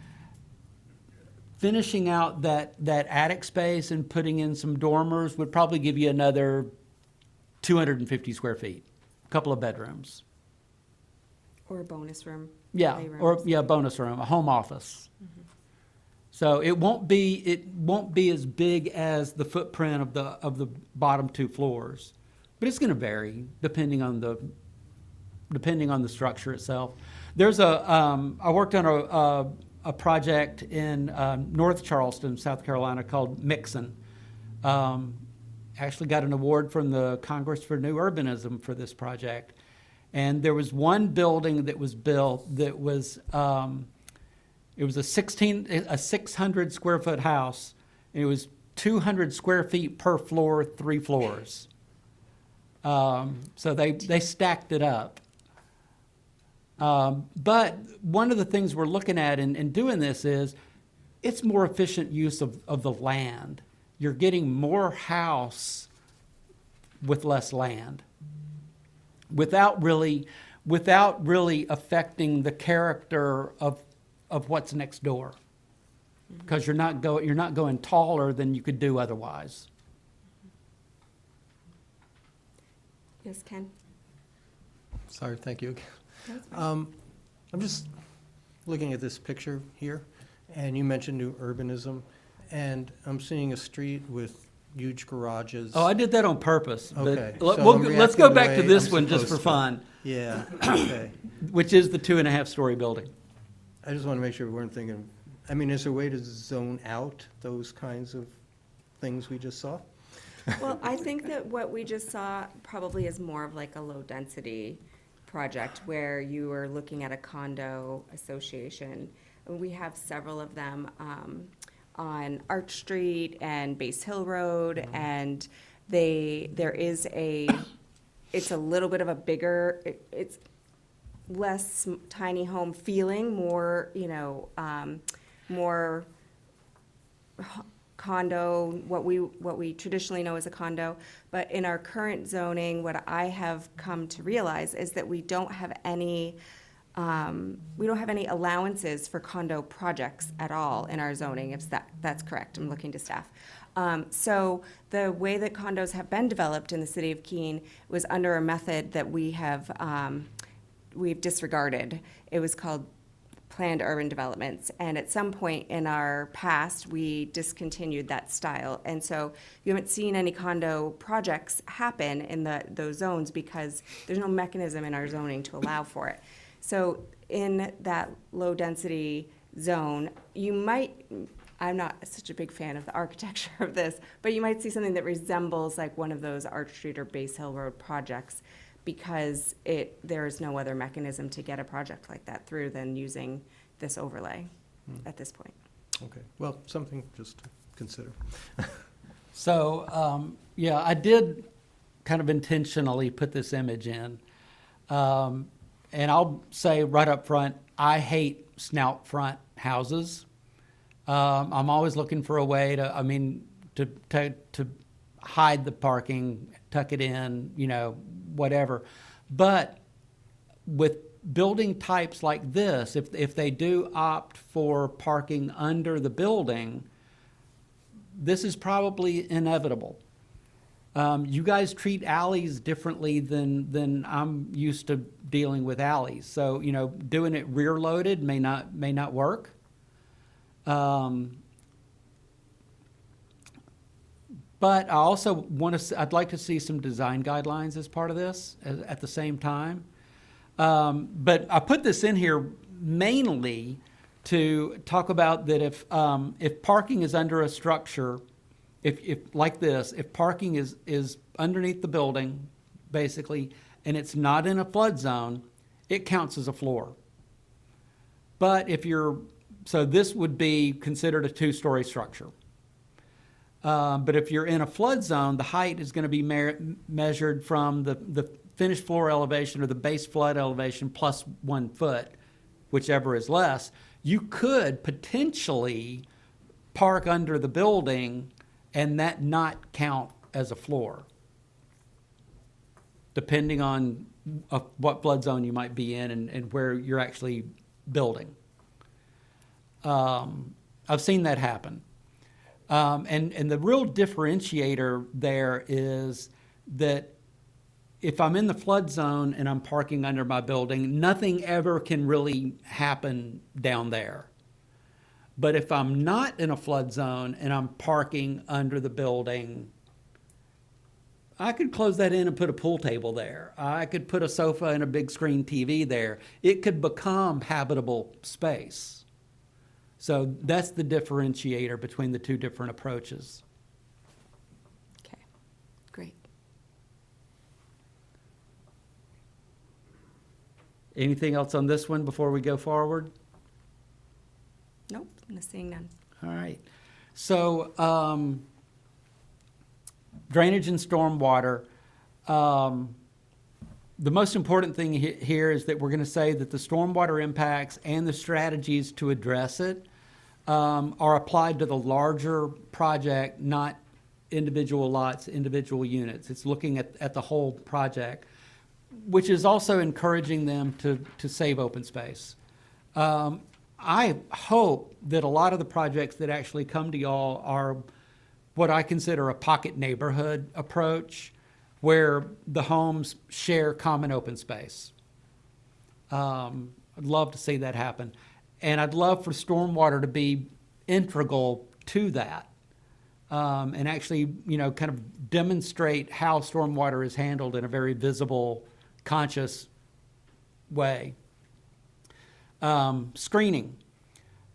Finishing out that attic space and putting in some dormers would probably give you another 250 square feet, a couple of bedrooms. Or a bonus room. Yeah, playrooms. bonus room, a home office. So it won't be as big as the footprint of the bottom 2 floors, but it's going to vary depending on the structure itself. There's I worked on a project in North Charleston, South Carolina, called Mixon, Actually got an award from the Congress for New Urbanism for this project. And there was one building that was built that was, it was a 600 square foot house. And it was 200 square feet per floor, 3 floors. So they stacked it up. But one of the things we're looking at in doing this is it's more efficient use of the land. You're getting more house with less land without really affecting the character of what's next door. Because you're not going taller than you could do otherwise. Yes, Ken? Sorry, thank you. That's fine. I'm just looking at this picture here, and you mentioned new urbanism, and I'm seeing a street with huge garages. Oh, I did that on purpose. But Okay, so I'm let's go reacting the back to way this I'm one just for supposed to. fun, Yeah, okay. which is the 2.5-story building. I just want to make sure we weren't thinking, I mean, is there a way to zone out those kinds of things we just saw? Well, I think that what we just saw probably is more of like a low-density project where you are looking at a condo association. And we have several of them on Arch Street and Base Hill Road, and it's a little bit of a bigger, it's less tiny home feeling, more, more condo, what we traditionally know as a condo. But in our current zoning, what I have come to realize is that we don't have any allowances for condo projects at all in our zoning, if that's correct. I'm looking to staff. So the way that condos have been developed in the city of Keene was under a method that we've disregarded. It was called planned urban developments. And at some point in our past, we discontinued that style. And so you haven't seen any condo projects happen in those zones because there's no mechanism in our zoning to allow for it. So in that low-density zone, I'm not such a big fan of the architecture of this, but you might see something that resembles like one of those Arch Street or Base Hill Road projects, because there is no other mechanism to get a project like that through than using this overlay at this point. Okay, well, something just to consider. So, yeah, I did kind of intentionally put this image in. And I'll say right up front, I hate snout front houses. I'm always looking for a way to hide the parking, tuck it in, whatever. But with building types like this, if they do opt for parking under the building, this is probably inevitable. You guys treat alleys differently than I'm used to dealing with alleys. So, doing it rear loaded may not work. But I also I'd like to see some design guidelines as part of this at the same time. But I put this in here mainly to talk about that if parking is under a structure, if like this, if parking is underneath the building, basically, and it's not in a flood zone, it counts as a floor. But so this would be considered a 2-story structure. But if you're in a flood zone, the height is going to be measured from the finished floor elevation or the base flood elevation plus 1 foot, whichever is less. You could potentially park under the building and that not count as a floor, depending on what flood zone you might be in and where you're actually building. I've seen that happen. And the real differentiator there is that if I'm in the flood zone and I'm parking under my building, nothing ever can really happen down there. But if I'm not in a flood zone and I'm parking under the building, I could close that in and put a pool table there. I could put a sofa and a big screen TV there. It could become habitable space. So that's the differentiator between the two different approaches. Anything else on this one before we go forward? Nope, seeing none. All right. So, drainage and stormwater. The most important thing here is that we're going to say that the stormwater impacts and the strategies to address it are applied to the larger project, not individual lots, individual units. It's looking at the whole project, which is also encouraging them to save open space. I hope that a lot of the projects that actually come to y'all are what I consider a pocket neighborhood approach, where the homes share common open space. I'd love to see that happen. And I'd love for stormwater to be integral to that. And actually, you know, kind of demonstrate how stormwater is handled in a very visible, conscious way. Screening.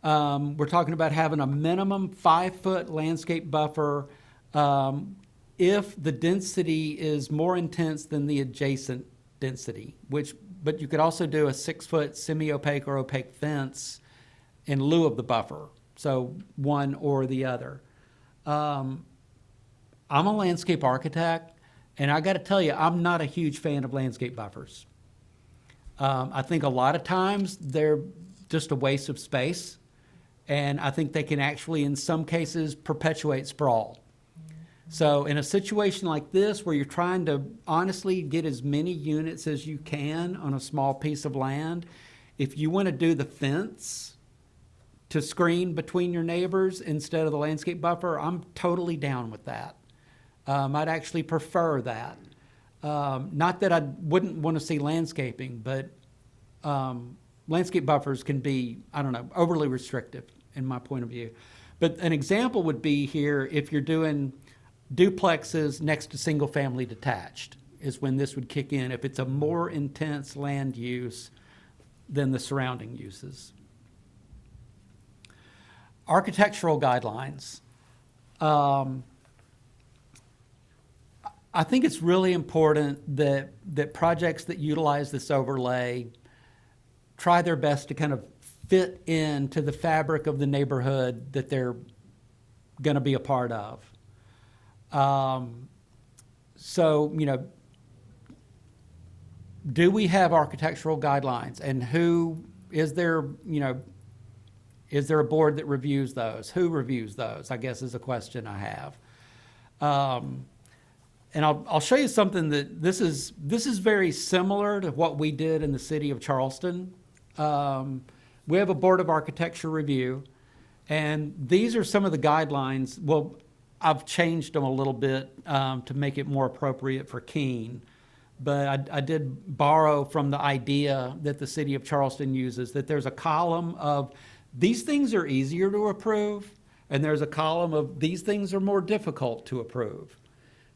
We're talking about having a minimum 5-foot landscape buffer if the density is more intense than the adjacent density, but you could also do a 6-foot semi-opaque or opaque fence in lieu of the buffer, so one or the other. I'm a landscape architect, and I got to tell you, I'm not a huge fan of landscape buffers. I think a lot of times they're just a waste of space, and I think they can actually, in some cases, perpetuate sprawl. So in a situation like this, where you're trying to honestly get as many units as you can on a small piece of land, if you want to do the fence to screen between your neighbors instead of the landscape buffer, I'm totally down with that. I'd actually prefer that. Not that I wouldn't want to see landscaping, but landscape buffers can be, I don't know, overly restrictive in my point of view. But an example would be here, if you're doing duplexes next to single-family detached, is when this would kick in, if it's a more intense land use than the surrounding uses. Architectural guidelines. I think it's really important that projects that utilize this overlay try their best to kind of fit into the fabric of the neighborhood that they're going to be a part of. So, you know, do we have architectural guidelines, and who is there, you know, is there a board that reviews those? Who reviews those, I guess, is a question I have. And I'll show you something that this is very similar to what we did in the city of Charleston. We have a Board of Architecture review, and these are some of the guidelines. Well, I've changed them a little bit to make it more appropriate for Keene, but I did borrow from the idea that the city of Charleston uses, that there's a column of these things are easier to approve, and there's a column of these things are more difficult to approve.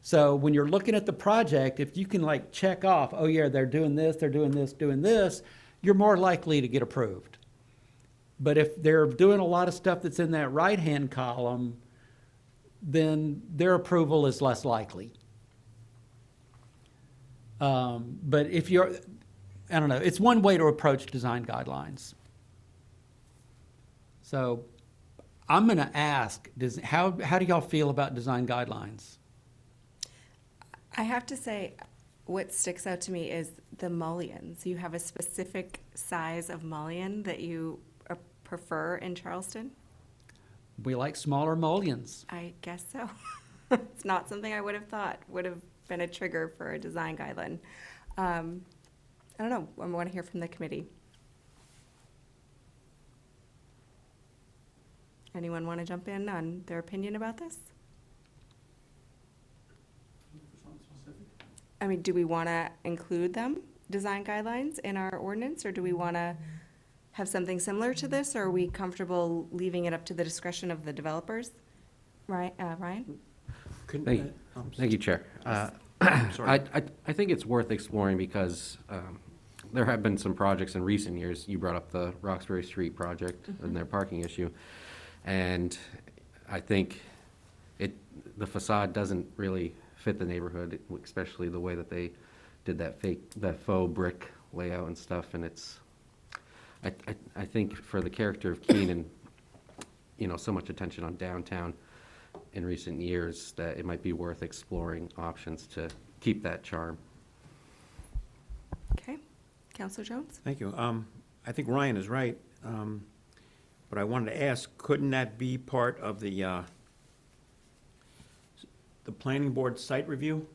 So when you're looking at the project, if you can like check off, oh yeah, they're doing this, doing this, you're more likely to get approved. But if they're doing a lot of stuff that's in that right-hand column, then their approval is less likely. But if you're, I don't know, it's one way to approach design guidelines. So I'm going to ask, how do y'all feel about design guidelines? I have to say, what sticks out to me is the mullions. You have a specific size of mullion that you prefer in Charleston? We like smaller mullions. I guess so. It's not something I would have thought would have been a trigger for a design guideline. I don't know. I want to hear from the committee. Anyone want to jump in on their opinion about this? I mean, do we want to include them, design guidelines, in our ordinance, or do we want to have something similar to this, or are we comfortable leaving it up to the discretion of the developers? Right, Ryan? Thank you, Chair. Sorry. I think it's worth exploring because there have been some projects in recent years. You brought up the Roxbury Street project and their parking issue. And I think the facade doesn't really fit the neighborhood, especially the way that they did that faux brick layout and stuff, and I think for the character of Keene and, you know, so much attention on downtown in recent years, that it might be worth exploring options to keep that charm. Okay. Counselor Jones? Thank you. I think Ryan is right, but I wanted to ask, couldn't that be part of the planning board site review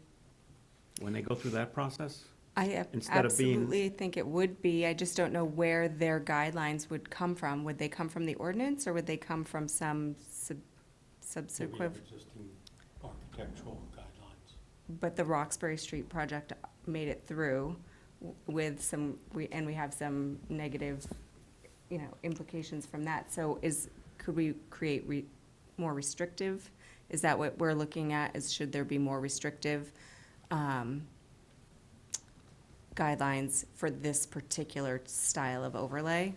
when they go through that process? I Instead of being- absolutely think it would be. I just don't know where their guidelines would come from. Would they come from the ordinance, or would they come from some subsequent? Existing architectural guidelines. But the Roxbury Street project made it through with some, and we have some negative, you know, implications from that. So could we create more restrictive? Is that what we're looking at, is should there be more restrictive guidelines for this particular style of overlay?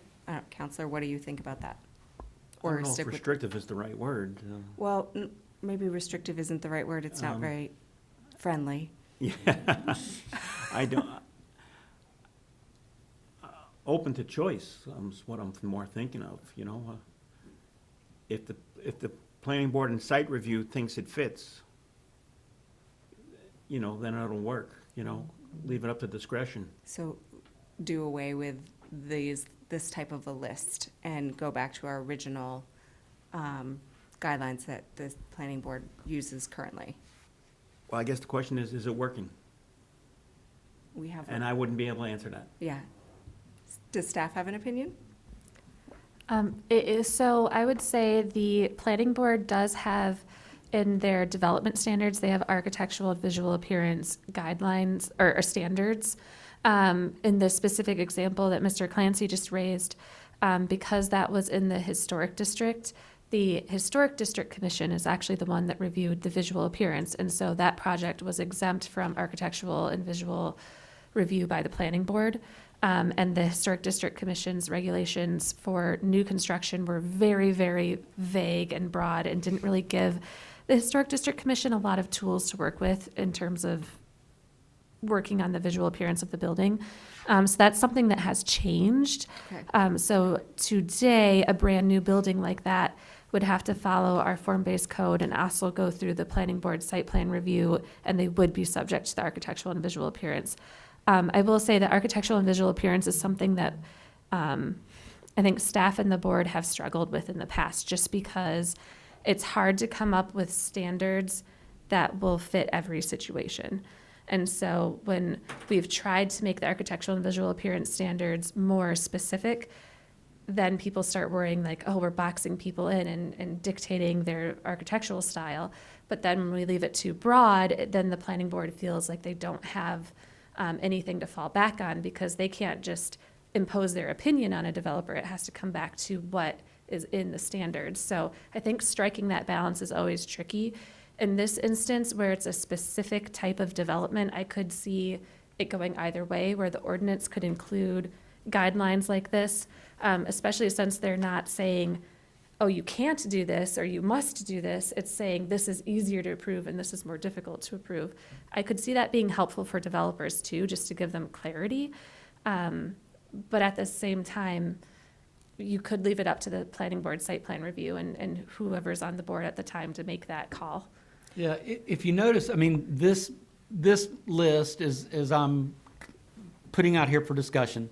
Counselor, what do you think about that? I Or don't know if stick with- restrictive is the right word. Well, maybe restrictive isn't the right word. It's not very friendly. Yeah, I don't, open to choice, is what I'm more thinking of, you know? If the planning board and site review thinks it fits, you know, then it'll work, you know? Leave it up to discretion. So do away with this type of a list and go back to our original guidelines that the planning board uses currently. Well, I guess the question is it working? We have, And I wouldn't be able to answer that. yeah. Does staff have an opinion? It is, so I would say the planning board does have in their development standards, they have architectural and visual appearance guidelines or standards. In the specific example that Mr. Clancy just raised, because that was in the historic district, the Historic District Commission is actually the one that reviewed the visual appearance. And so that project was exempt from architectural and visual review by the planning board. And the Historic District Commission's regulations for new construction were very, very vague and broad and didn't really give the Historic District Commission a lot of tools to work with in terms of working on the visual appearance of the building. So that's something that has changed. Okay. So today, a brand-new building like that would have to follow our form-based code and also go through the planning board site plan review, and they would be subject to the architectural and visual appearance. I will say that architectural and visual appearance is something that I think staff and the board have struggled with in the past, just because it's hard to come up with standards that will fit every situation. And so when we've tried to make the architectural and visual appearance standards more specific, then people start worrying like, oh, we're boxing people in and dictating their architectural style. But then when we leave it too broad, then the planning board feels like they don't have anything to fall back on, because they can't just impose their opinion on a developer. It has to come back to what is in the standards. So I think striking that balance is always tricky. In this instance, where it's a specific type of development, I could see it going either way, where the ordinance could include guidelines like this, especially since they're not saying, oh, you can't do this or you must do this. It's saying this is easier to approve and this is more difficult to approve. I could see that being helpful for developers too, just to give them clarity. But at the same time, you could leave it up to the planning board site plan review and whoever's on the board at the time to make that call. Yeah, if you notice, I mean, this list is, as I'm putting out here for discussion,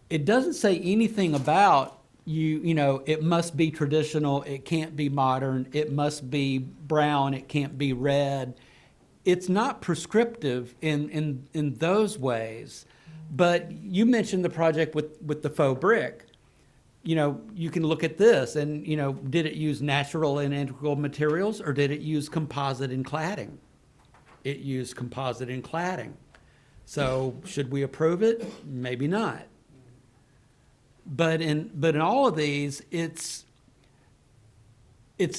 it doesn't say anything about you know, it must be traditional, it can't be modern, it must be brown, it can't be red. It's not prescriptive in those ways. But you mentioned the project with the faux brick. You know, you can look at this and, you know, did it use natural and integral materials, or did it use composite and cladding? It used composite and cladding. So should we approve it? Maybe not. But in all of these, it's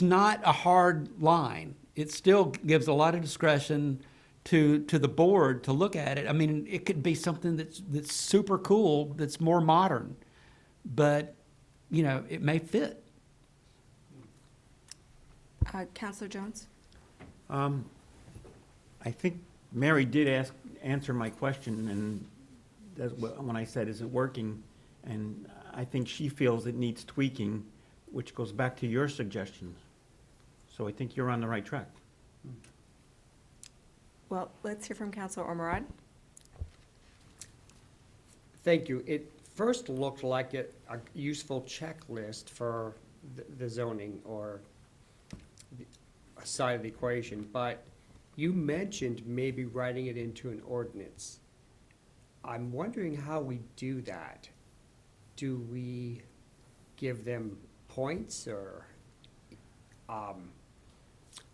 not a hard line. It still gives a lot of discretion to the board to look at it. I mean, it could be something that's super cool, that's more modern, but, you know, it may fit. Counselor Jones? I think Mary did answer my question, and when I said, is it working? And I think she feels it needs tweaking, which goes back to your suggestions. So I think you're on the right track. Well, let's hear from Councilor Ormerod. Thank you. It first looked like a useful checklist for the zoning or a side of the equation, but you mentioned maybe writing it into an ordinance. I'm wondering how we do that. Do we give them points or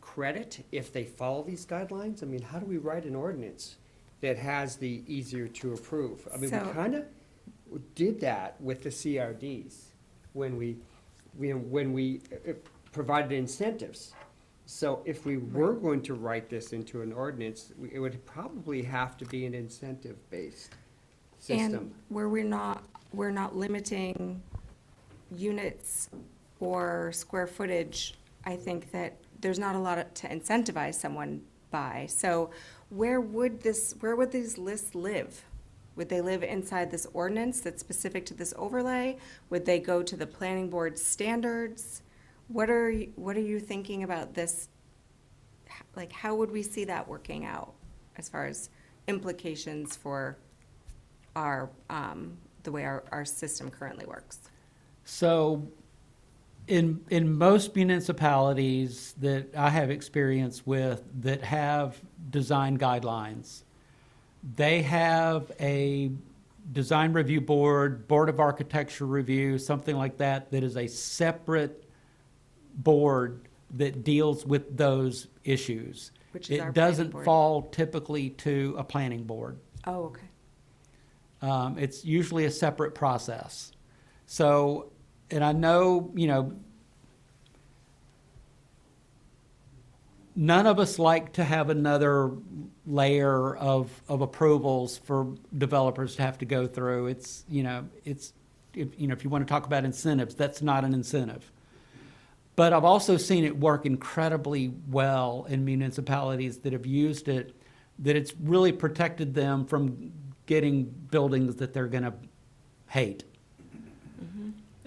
credit if they follow these guidelines? I mean, how do we write an ordinance that has the easier to approve? I mean, we So- kind of did that with the CRDs when we provided incentives. So if we were going to write this into an ordinance, it would probably have to be an incentive-based system. And where we're not limiting units or square footage, I think that there's not a lot to incentivize someone by. So where would these lists live? Would they live inside this ordinance that's specific to this overlay? Would they go to the planning board standards? What are you thinking about this? Like, how would we see that working out as far as implications for our, the way our system currently works? So in most municipalities that I have experience with that have design guidelines, they have a design review board, Board of Architecture review, something like that, that is a separate board that deals with those issues. Which is our It planning doesn't board. fall typically to a planning board. Oh, okay. It's usually a separate process. So, and I know, none of us like to have another layer of approvals for developers to have to go through. It's, if you want to talk about incentives, that's not an incentive. But I've also seen it work incredibly well in municipalities that have used it, that it's really protected them from getting buildings that they're going to hate.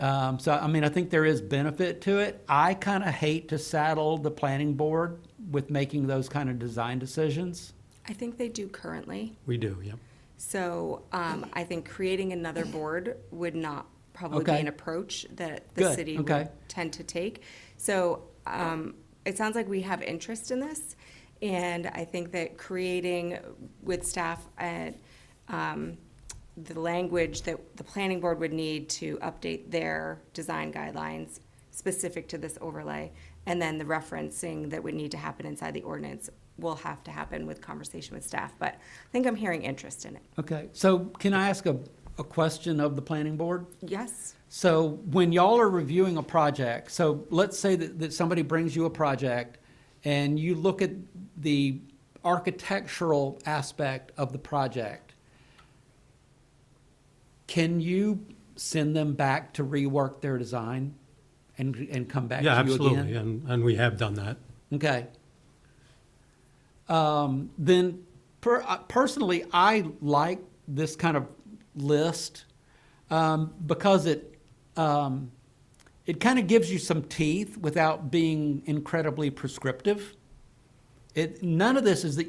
So, I mean, I think there is benefit to it. I kind of hate to saddle the planning board with making those kind of design decisions. I think they do currently. We do, yep. So I think creating another board would not probably be Okay. an approach that the Good, city okay. would tend to take. So it sounds like we have interest in this, and I think that creating with staff the language that the planning board would need to update their design guidelines specific to this overlay, and then the referencing that would need to happen inside the ordinance will have to happen with conversation with staff. But I think I'm hearing interest in it. Okay, so can I ask a question of the planning board? Yes? So when y'all are reviewing a project, so let's say that somebody brings you a project and you look at the architectural aspect of the project, can you send them back to rework their design and come back to you Yeah, again? absolutely, and we have done that. Okay. Then personally, I like this kind of list because it kind of gives you some teeth without being incredibly prescriptive. None of this is a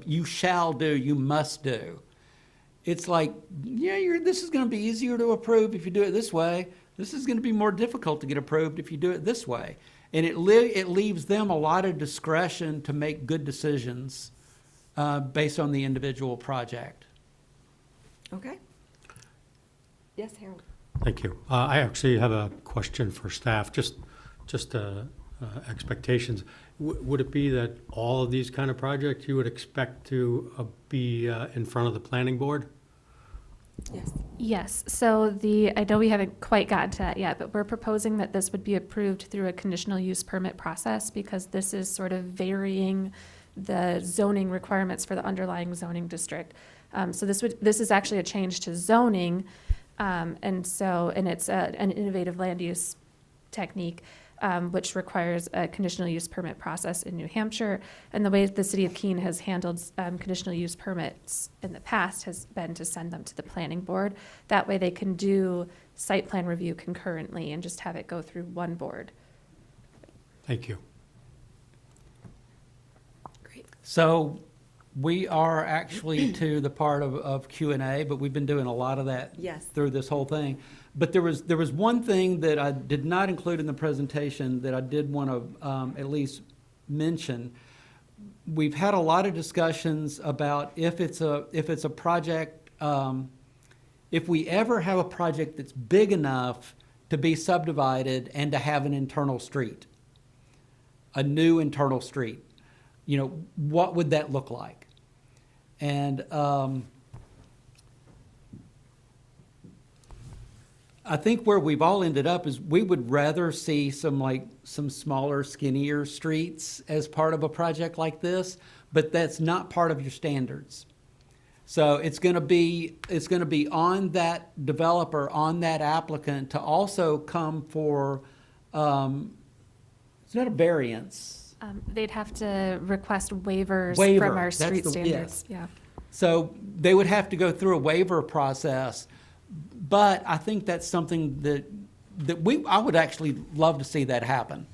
you shall do, you must do. It's like, yeah, this is going to be easier to approve if you do it this way. This is going to be more difficult to get approved if you do it this way. And it leaves them a lot of discretion to make good decisions based on the individual project. Okay. Yes, Harold? Thank you. I actually have a question for staff, just expectations. Would it be that all of these kind of projects you would expect to be in front of the planning board? Yes. Yes, so I know we haven't quite gotten to that yet, but we're proposing that this would be approved through a conditional use permit process because this is sort of varying the zoning requirements for the underlying zoning district. So this is actually a change to zoning, and it's an innovative land use technique. which requires a conditional use permit process in New Hampshire. And the way the city of Keene has handled conditional use permits in the past has been to send them to the planning board. That way they can do site plan review concurrently and just have it go through one board. Thank you. So we are actually to the part of Q&A, but we've been doing a lot of that Yes. through this whole thing. But there was one thing that I did not include in the presentation that I did want to at least mention. We've had a lot of discussions about if it's a project, if we ever have a project that's big enough to be subdivided and to have an internal street, a new internal street, you know, what would that look like? And I think where we've all ended up is we would rather see some smaller, skinnier streets as part of a project like this, but that's not part of your standards. So it's going to be on that developer, on that applicant to also come for, it's not a variance. They'd have to request waivers Waiver, from our that's street the- standards, yeah. So they would have to go through a waiver process, but I think that's something that I would actually love to see that happen.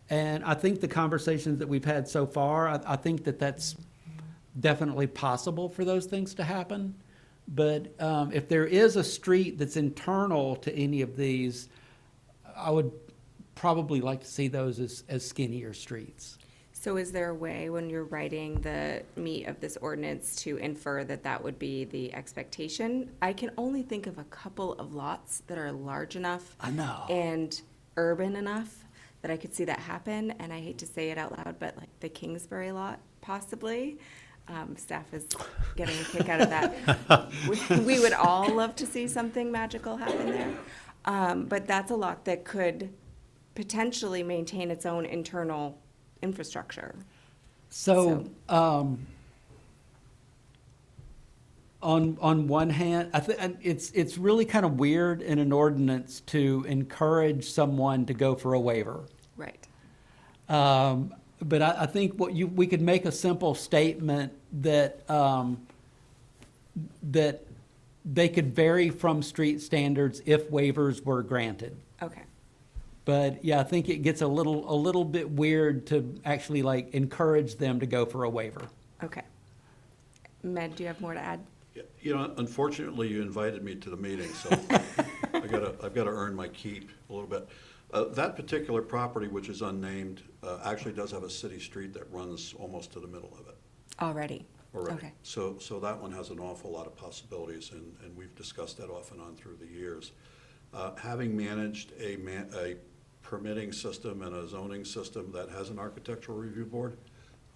And I think the conversations that we've had so far, I think that's definitely possible for those things to happen. But if there is a street that's internal to any of these, I would probably like to see those as skinnier streets. So is there a way when you're writing the meat of this ordinance to infer that that would be the expectation? I can only think of a couple of lots that are large enough. I know. And urban enough that I could see that happen, and I hate to say it out loud, but like the Kingsbury lot, possibly. Staff is getting a kick out of that. We would all love to see something magical happen there. But that's a lot that could potentially maintain its own internal infrastructure. So, on one hand, it's really kind of weird in an ordinance to encourage someone to go for a waiver. Right. But I think we could make a simple statement that that they could vary from street standards if waivers were granted. Okay. But yeah, I think it gets a little bit weird to actually like encourage them to go for a waiver. Okay. Med, do you have more to add? You know, unfortunately, you invited me to the meeting, so I've got to earn my keep a little bit. That particular property, which is unnamed, actually does have a city street that runs almost to the middle of it Already? already. Okay. So that one has an awful lot of possibilities, and we've discussed that off and on through the years. Having managed a permitting system and a zoning system that has an architectural review board,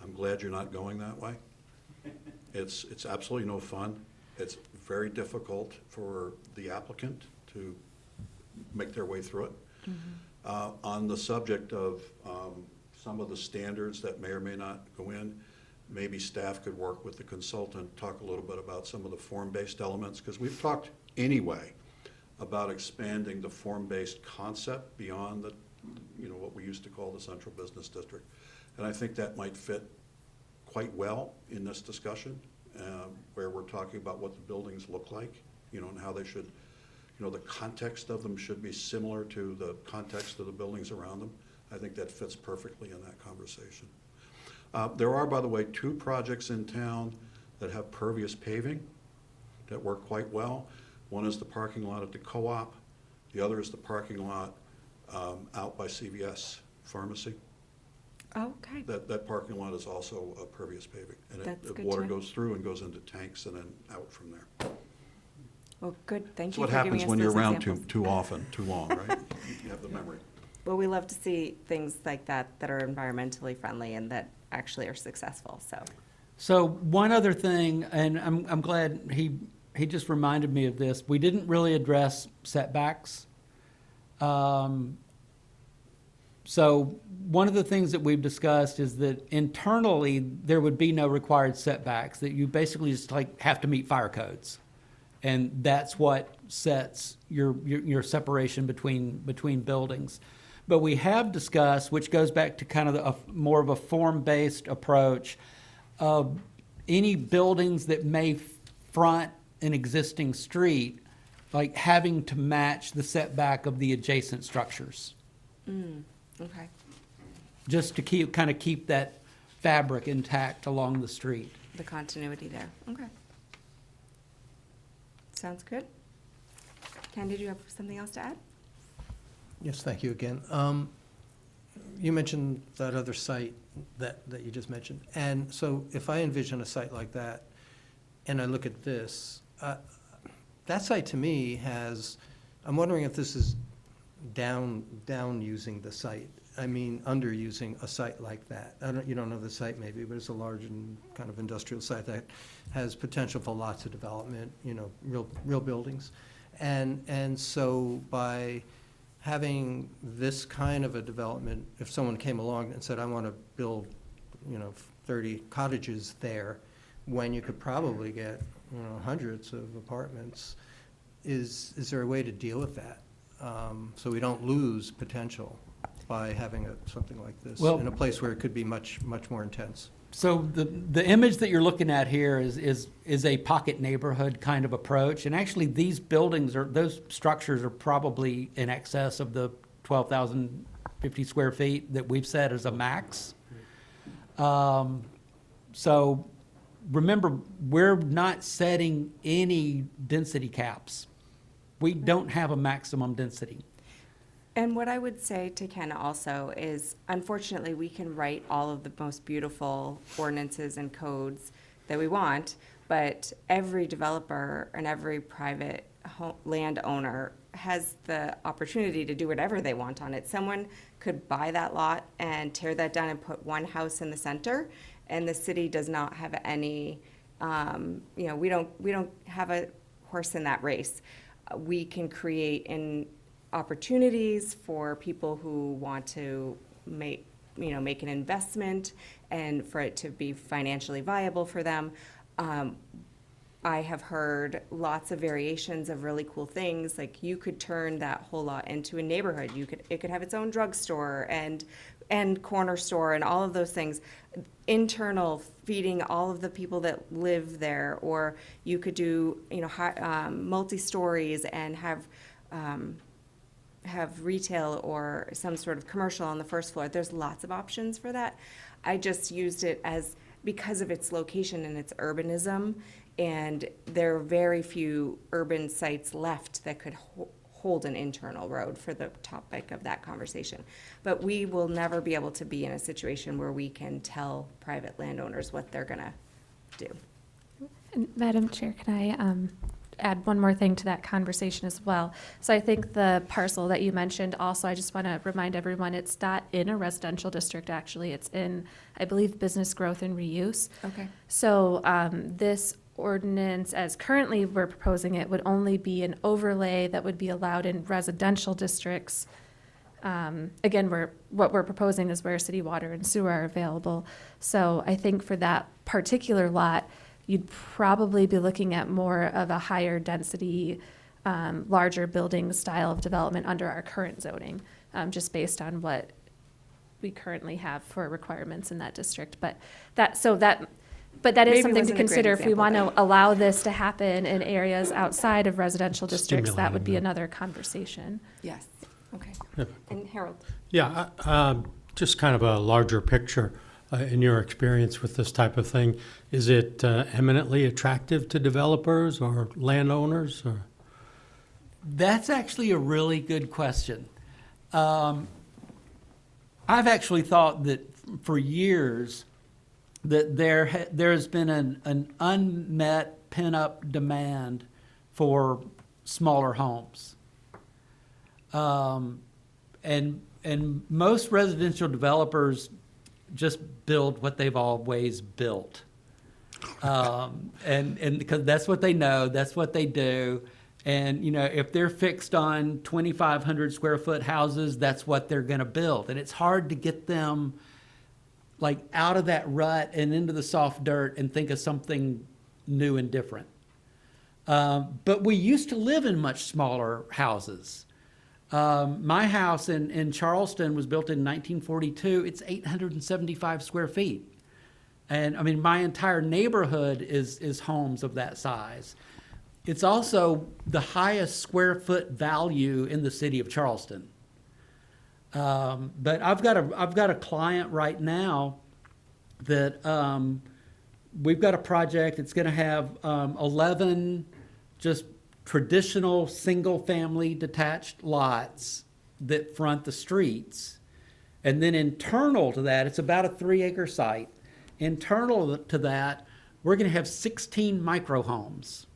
I'm glad you're not going that way. It's absolutely no fun. It's very difficult for the applicant to make their way through it. On the subject of some of the standards that may or may not go in, maybe staff could work with the consultant, talk a little bit about some of the form-based elements, because we've talked anyway about expanding the form-based concept beyond the, what we used to call the central business district. And I think that might fit quite well in this discussion, where we're talking about what the buildings look like, and how they should, the context of them should be similar to the context of the buildings around them. I think that fits perfectly in that conversation. There are, by the way, 2 projects in town that have pervious paving that work quite well. One is the parking lot at the co-op. The other is the parking lot out by CVS Pharmacy. Okay. That parking lot is also pervious paving. And That's the good water to know. goes through and goes into tanks and then out from there. Well, good. Thank That's you what for giving happens us when you're those around examples. too often, too long, right? You have the memory. Well, we love to see things like that are environmentally friendly and that actually are successful, so. So one other thing, and I'm glad he just reminded me of this. We didn't really address setbacks. So one of the things that we've discussed is that internally, there would be no required setbacks, that you basically just have to meet fire codes. And that's what sets your separation between buildings. But we have discussed, which goes back to kind of more of a form-based approach, of any buildings that may front an existing street, like having to match the setback of the adjacent structures, Okay. just to keep that fabric intact along the street. The continuity there. Okay. Sounds good. Ken, did you have something else to add? Yes, thank you again. You mentioned that other site that you just mentioned. And so if I envision a site like that, and I look at this, that site to me has, I'm wondering if this is down using the site. I mean, underusing a site like that. You don't know the site maybe, but it's a large and kind of industrial site that has potential for lots of development, real buildings. And so by having this kind of a development, if someone came along and said, I want to build, 30 cottages there, when you could probably get, hundreds of apartments, is there a way to deal with that? So we don't lose potential by having something like this Well- in a place where it could be much more intense. So the image that you're looking at here is a pocket neighborhood kind of approach. And actually, these buildings those structures are probably in excess of the 12,050 square feet that we've set as a max. So remember, we're not setting any density caps. We don't have a maximum density. And what I would say to Ken also is, unfortunately, we can write all of the most beautiful ordinances and codes that we want, but every developer and every private landowner has the opportunity to do whatever they want on it. Someone could buy that lot and tear that down and put one house in the center, and the city does not have any, we don't have a horse in that race. We can create opportunities for people who want to make an investment and for it to be financially viable for them. I have heard lots of variations of really cool things, like you could turn that whole lot into a neighborhood. It could have its own drugstore and corner store and all of those things, internal feeding all of the people that live there, or you could do, multi-stories and have retail or some sort of commercial on the first floor. There's lots of options for that. I just used it because of its location and its urbanism, and there are very few urban sites left that could hold an internal road for the topic of that conversation. But we will never be able to be in a situation where we can tell private landowners what they're gonna do. And Madam Chair, can I add one more thing to that conversation as well? So I think the parcel that you mentioned also, I just want to remind everyone, it's not in a residential district, actually. It's in, I believe, business growth and reuse. Okay. So This ordinance, as currently we're proposing it, would only be an overlay that would be allowed in residential districts. Again, what we're proposing is where city water and sewer are available. So I think for that particular lot, you'd probably be looking at more of a higher density, larger building style of development under our current zoning, just based on what we currently have for requirements in that district. But that is Maybe something to wasn't a great consider if we example want to then. allow this to happen in areas outside of residential districts. That would be Stimulating another conversation. Yes, okay. Yeah. And Harold? Yeah, just kind of a larger picture, in your experience with this type of thing. Is it eminently attractive to developers or landowners, or? That's actually a really good question. I've actually thought that for years that there's been an unmet pent-up demand for smaller homes. And most residential developers just build what they've always built. And because that's what they know, that's what they do. And, if they're fixed on 2,500 square foot houses, that's what they're gonna build. And it's hard to get them out of that rut and into the soft dirt and think of something new and different. But we used to live in much smaller houses. My house in Charleston was built in 1942. It's 875 square feet. And I mean, my entire neighborhood is homes of that size. It's also the highest square foot value in the city of Charleston. But I've got a client right now that we've got a project. It's going to have 11 just traditional single-family detached lots that front the streets. And then internal to that, it's about a 3-acre site. Internal to that, we're going to have 16 micro homes.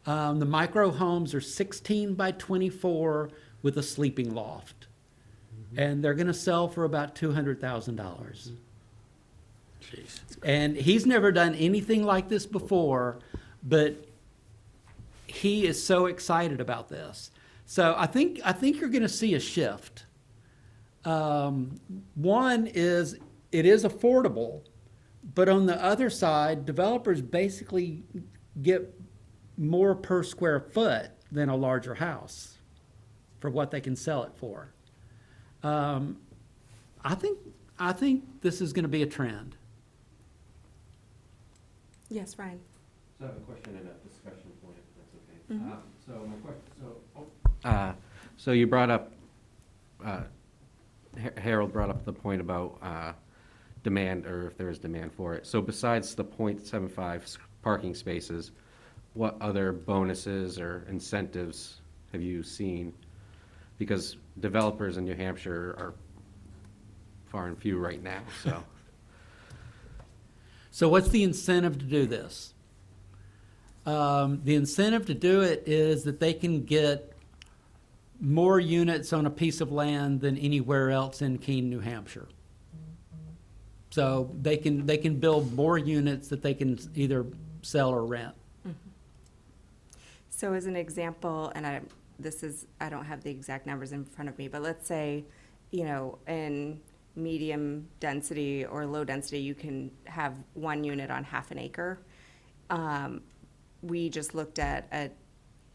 The micro homes are 16 by 24 with a sleeping loft. And they're going to sell for about $200,000. Jeez. And he's never done anything like this before, but he is so excited about this. So I think you're going to see a shift. One is it is affordable, but on the other side, developers basically get more per square foot than a larger house for what they can sell it for. I think this is going to be a trend. Yes, Ryan? So I have a question and a discussion point, if that's okay. Mhm. So my question, so you brought up, Harold brought up the point about demand, or if there is demand for it. So besides the 0.75 parking spaces, what other bonuses or incentives have you seen? Because developers in New Hampshire are far and few right now, so. So what's the incentive to do this? The incentive to do it is that they can get more units on a piece of land than anywhere else in Keene, New Hampshire. So they can build more units that they can either sell or rent. So as an example, and I don't have the exact numbers in front of me, but let's say, in medium density or low density, you can have one unit on half an acre. We just looked at a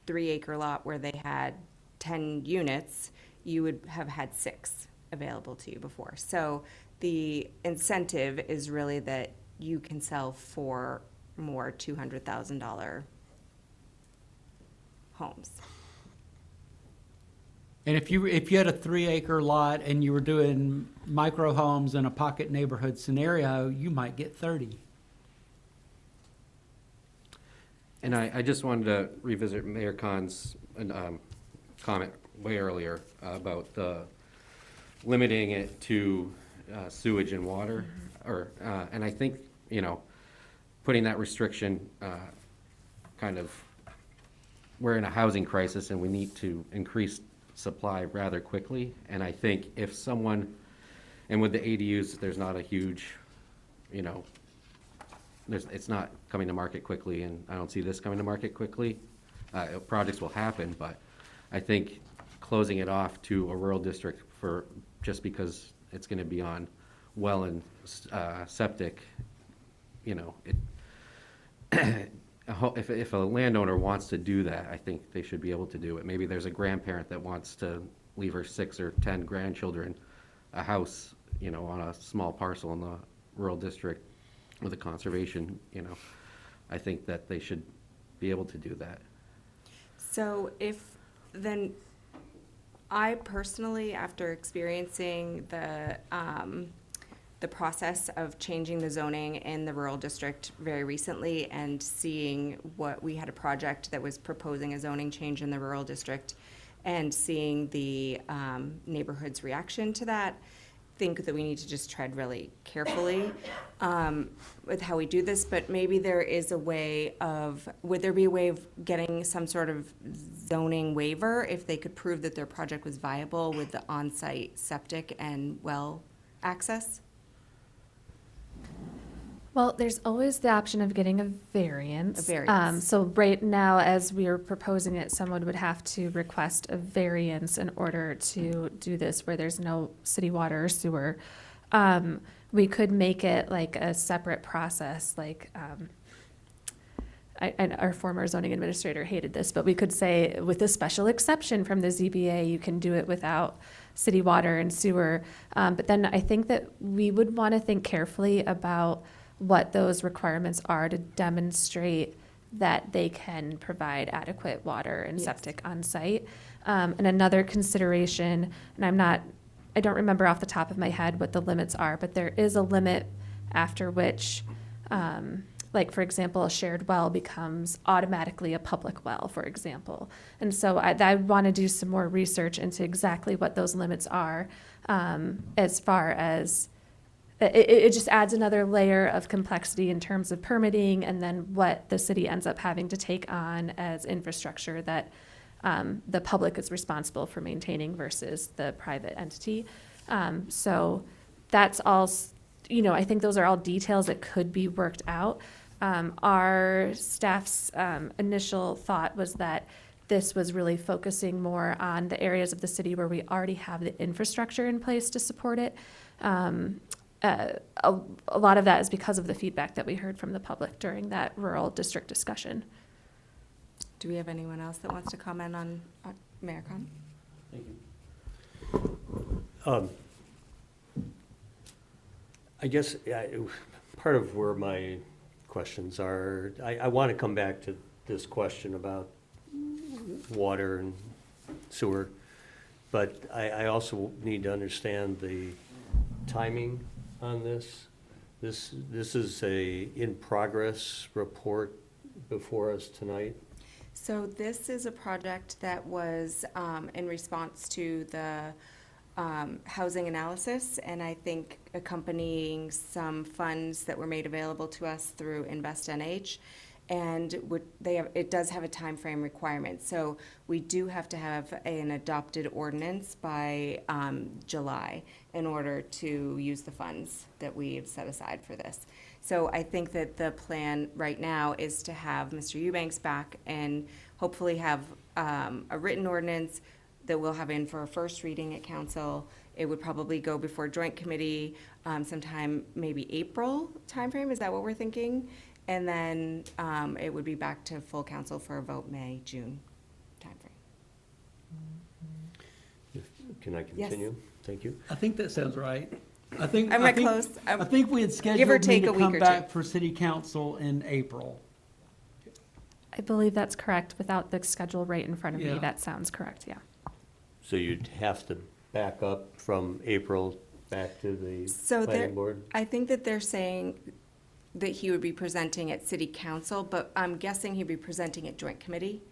3-acre lot where they had 10 units, you would have had 6 available to you before. So the incentive is really that you can sell for more $200,000 homes. And if you had a 3-acre lot and you were doing micro homes in a pocket neighborhood scenario, you might get 30. And I just wanted to revisit Mayor Khan's comment way earlier about limiting it to sewage and water, and I think, putting that restriction we're in a housing crisis and we need to increase supply rather quickly. And I think if someone, and with the ADUs, there's not a huge, it's not coming to market quickly, and I don't see this coming to market quickly. Projects will happen, but I think closing it off to a rural district just because it's going to be on well and septic, if a landowner wants to do that, I think they should be able to do it. Maybe there's a grandparent that wants to leave her 6 or 10 grandchildren a house, on a small parcel in the rural district with a conservation, I think that they should be able to do that. So then I personally, after experiencing the process of changing the zoning in the rural district very recently and seeing we had a project that was proposing a zoning change in the rural district and seeing the neighborhood's reaction to that, think that we need to just tread really carefully with how we do this, but maybe there is would there be a way of getting some sort of zoning waiver if they could prove that their project was viable with the on-site septic and well access? Well, there's always the option of getting a variance. A variance. So right now, as we are proposing it, someone would have to request a variance in order to do this where there's no city water or sewer. We could make it like a separate process, like and our former zoning administrator hated this, but we could say with a special exception from the ZBA, you can do it without city water and sewer. But then I think that we would want to think carefully about what those requirements are to demonstrate that they can provide adequate water and Yes. septic on site. And another consideration, and I don't remember off the top of my head what the limits are, but there is a limit after which, like, for example, a shared well becomes automatically a public well, for example. And so I want to do some more research into exactly what those limits are, as far as, it just adds another layer of complexity in terms of permitting and then what the city ends up having to take on as infrastructure that the public is responsible for maintaining versus the private entity. So that's all, I think those are all details that could be worked out. Our staff's initial thought was that this was really focusing more on the areas of the city where we already have the infrastructure in place to support it. A lot of that is because of the feedback that we heard from the public during that rural district discussion. Do we have anyone else that wants to comment on Mayor Khan? Thank you. I guess part of where my questions are, I want to come back to this question about water and sewer, but I also need to understand the timing on this. This is a in-progress report before us tonight. So this is a project that was in response to the housing analysis, and I think accompanying some funds that were made available to us through InvestNH. And it does have a time frame requirement. So we do have to have an adopted ordinance by July in order to use the funds that we've set aside for this. So I think that the plan right now is to have Mr. Eubanks back and hopefully have a written ordinance that we'll have in for a first reading at council. It would probably go before joint committee sometime maybe April timeframe. Is that what we're thinking? And then it would be back to full council for a vote May, June timeframe. Can I continue? Thank you. I think that sounds right. I think. I'm I right think- close. I think we had Give or scheduled me take to a week come or back two. for city council in April. I believe that's correct. Without the schedule right in front of Yeah. me, that sounds correct, yeah. So you'd have to back up from April back to the So planning board? I think that they're saying that he would be presenting at city council, but I'm guessing he'd be presenting at joint committee.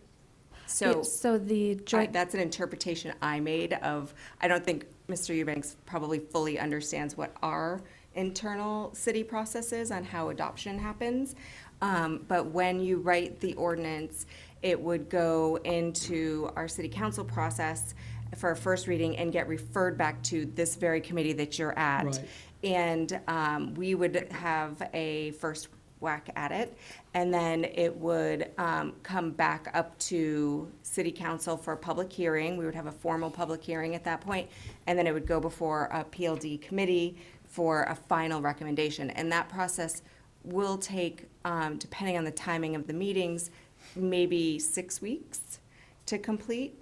So So the joint, that's an interpretation I made of, I don't think Mr. Eubanks probably fully understands what our internal city process is on how adoption happens. But when you write the ordinance, it would go into our city council process for a first reading and get referred back to this very committee that you're at. Right. And we would have a first whack at it, and then it would come back up to city council for a public hearing. We would have a formal public hearing at that point, and then it would go before a PLD committee for a final recommendation. And that process will take, depending on the timing of the meetings, maybe 6 weeks to complete.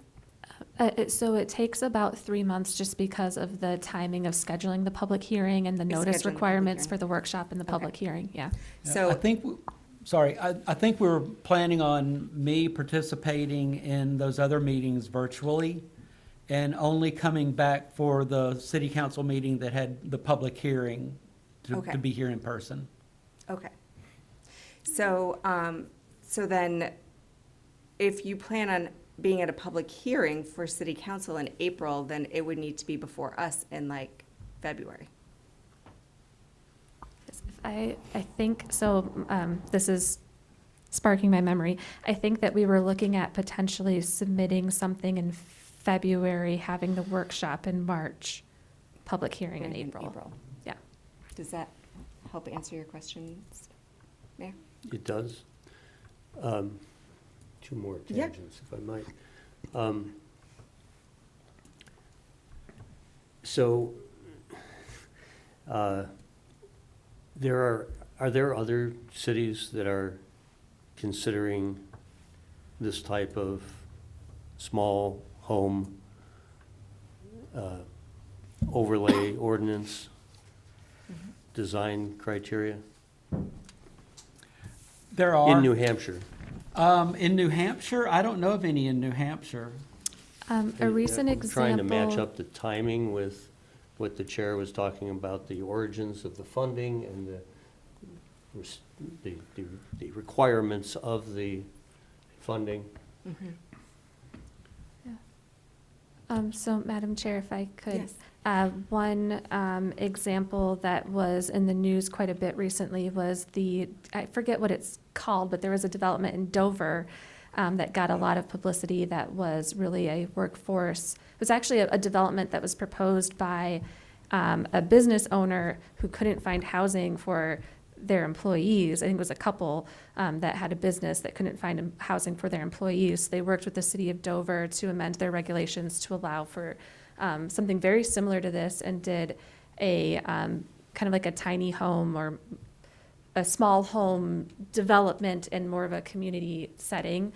so it takes about 3 months just because of the timing of scheduling the public hearing and the Scheduling the notice public requirements hearing. for the workshop and the Okay. public hearing, yeah. Yeah, So I think, I think we're planning on me participating in those other meetings virtually and only coming back for the city council meeting that had the public hearing Okay. to be here in person. Okay. So, so then, if you plan on being at a public hearing for city council in April, then it would need to be before us in like February. I think, so, this is sparking my memory. I think that we were looking at potentially submitting something in February, having the workshop in March, public hearing in April. Yeah. Does that help answer your questions, Mayor? It does. Two more Yeah. tangents, if I might. So, are there other cities that are considering this type of small home overlay ordinance design criteria There are. in New Hampshire? In New Hampshire, I don't know of any in New Hampshire. A recent example. Trying to match up the timing with what the chair was talking about, the origins of the funding and the requirements of the funding. So, Madam Chair, if I could. Yes. One example that was in the news quite a bit recently was I forget what it's called, but there was a development in Dover that got a lot of publicity that was really a workforce. It was actually a development that was proposed by a business owner who couldn't find housing for their employees. I think it was a couple that had a business that couldn't find housing for their employees. They worked with the city of Dover to amend their regulations to allow for something very similar to this, and did a kind of like a tiny home or a small home development in more of a community setting.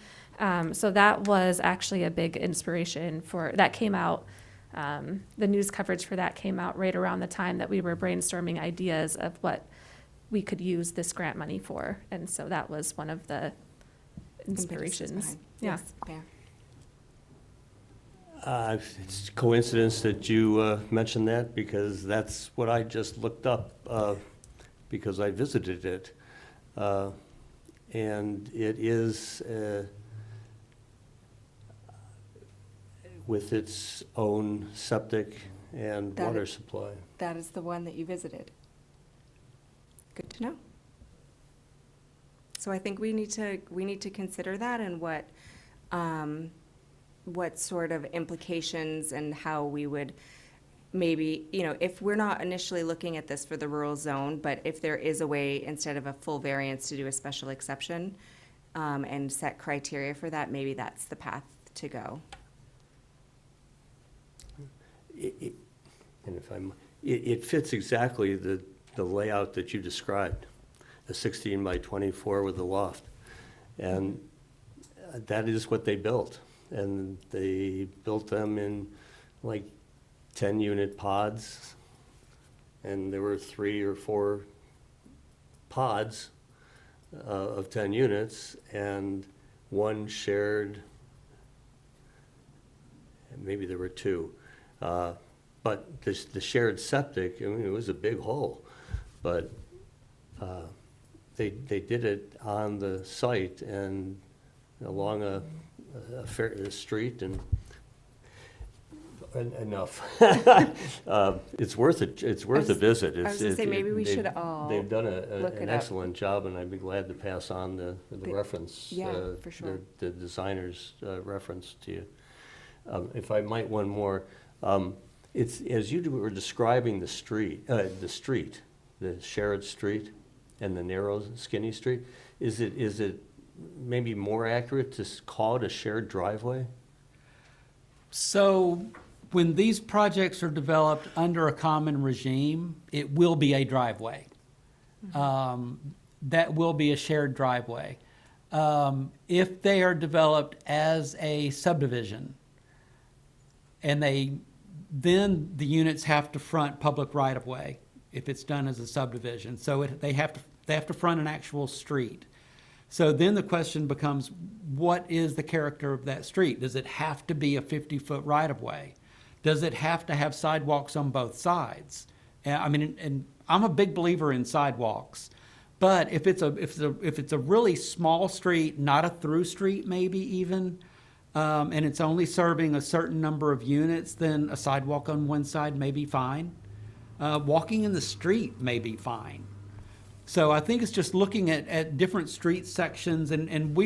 So that was actually a big inspiration that came out. The news coverage for that came out right around the time that we were brainstorming ideas of what we could use this grant money for. And so that was one of the inspirations. Yeah. Yes, Mayor. It's coincidence that you mentioned that, because that's what I just looked up, because I visited it. And it is with its own septic and That water is- supply. That is the one that you visited. Good to know. So I think we need to consider that, and what sort of implications and how we would maybe, if we're not initially looking at this for the rural zone, but if there is a way, instead of a full variance, to do a special exception, and set criteria for that, maybe that's the path to go. And if it fits exactly the layout that you described, a 16 by 24 with a loft. And that is what they built. And they built them in like 10-unit pods. And there were 3 or 4 pods of 10 units, and one shared, maybe there were 2. But the shared septic, I mean, it was a big hole. But they did it on the site and along a street, and enough. It's worth it. It's worth a visit. I was gonna say, maybe we should all They've done look it an up. excellent job, and I'd be glad to pass on the reference. Yeah, for sure. The designer's reference to you. If I might, one more. It's, as you were describing the shared street, and the narrow, skinny street, is it maybe more accurate to call it a shared driveway? So when these projects are developed under a common regime, it will be a driveway. That will be a shared driveway. If they are developed as a subdivision, and then the units have to front public right-of-way if it's done as a subdivision. So they have to front an actual street. So then the question becomes, what is the character of that street? Does it have to be a 50-foot right-of-way? Does it have to have sidewalks on both sides? And I'm a big believer in sidewalks, but if it's a really small street, not a through street maybe even, and it's only serving a certain number of units, then a sidewalk on one side may be fine. Walking in the street may be fine. So I think it's just looking at different street sections, and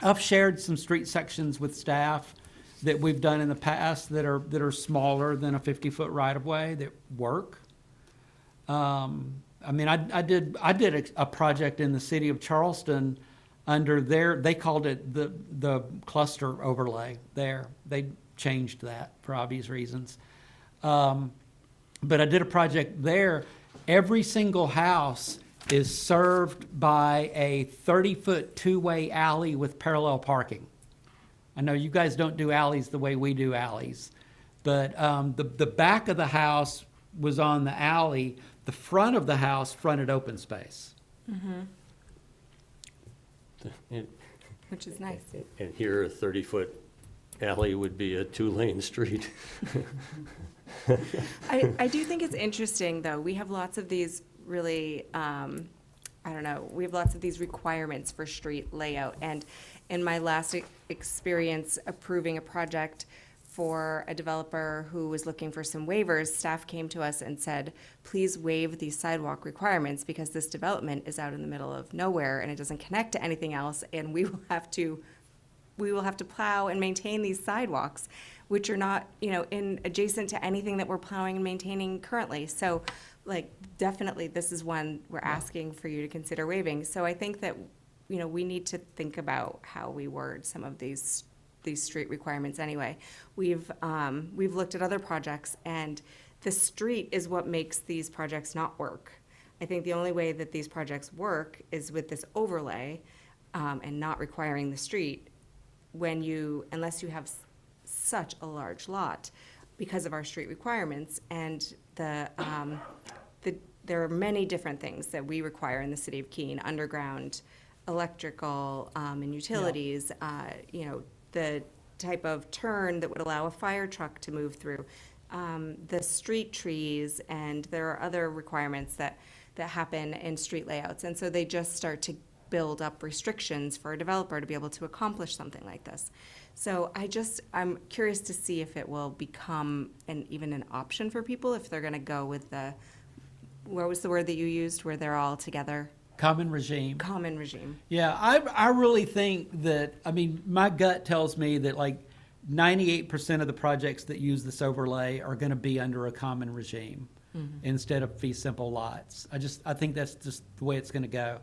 I've shared some street sections with staff that we've done in the past that are smaller than a 50-foot right-of-way that work. I did a project in the city of Charleston under they called it the cluster overlay there. They changed that for obvious reasons. But I did a project there. Every single house is served by a 30-foot two-way alley with parallel parking. I know you guys don't do alleys the way we do alleys, but the back of the house was on the alley. The front of the house fronted open space. And Which is nice. and here, a 30-foot alley would be a two-lane street. I do think it's interesting, though. We have lots of these really, I don't know, we have lots of these requirements for street layout. And in my last experience approving a project for a developer who was looking for some waivers, staff came to us and said, please waive these sidewalk requirements because this development is out in the middle of nowhere and it doesn't connect to anything else, and we will have to plow and maintain these sidewalks, which are not, in adjacent to anything that we're plowing and maintaining currently. So, definitely, this is one we're asking for you to consider waiving. So I think that, we need to think about how we word some of these street requirements anyway. We've looked at other projects, and the street is what makes these projects not work. I think the only way that these projects work is with this overlay, and not requiring the street unless you have such a large lot because of our street requirements. And there are many different things that we require in the city of Keene: underground, electrical, and utilities, the type of turn that would allow a fire truck to move through, the street trees, and there are other requirements that happen in street layouts. And so they just start to build up restrictions for a developer to be able to accomplish something like this. So I'm curious to see if it will become even an option for people, if they're gonna go with what was the word that you used, where they're all together? Common regime. Common regime. Yeah, I really think that, my gut tells me that 98% of the projects that use this overlay are gonna be under a common regime instead of fee simple lots. I think that's just the way it's gonna go.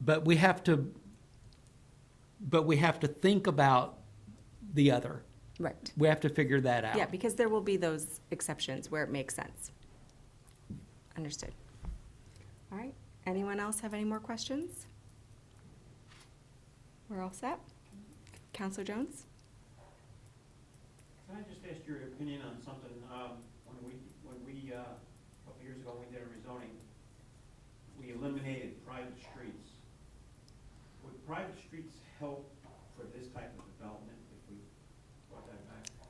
But we have to think about the other. Right. We have to figure that out. Yeah, because there will be those exceptions where it makes sense. Understood. All right. Anyone else have any more questions? We're all set? Counselor Jones? Can I just ask your opinion on something? When we a couple years ago, we did a rezoning, we eliminated private streets. Would private streets help for this type of development if we brought that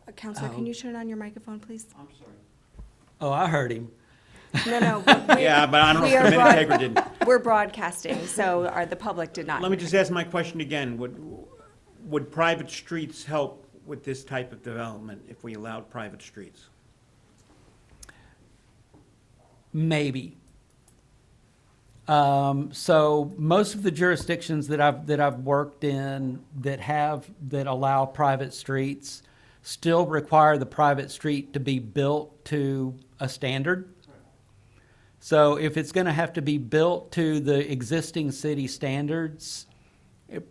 back? Counselor, can you turn on your microphone, please? I'm sorry. Oh, I heard him. No. Yeah, but I don't know if the minute taker didn't. We're broadcasting, so the public did not. Let me just ask my question again. Would private streets help with this type of development if we allowed private streets? Maybe. So most of the jurisdictions that I've worked in that allow private streets still require the private street to be built to a standard. So if it's going to have to be built to the existing city standards, it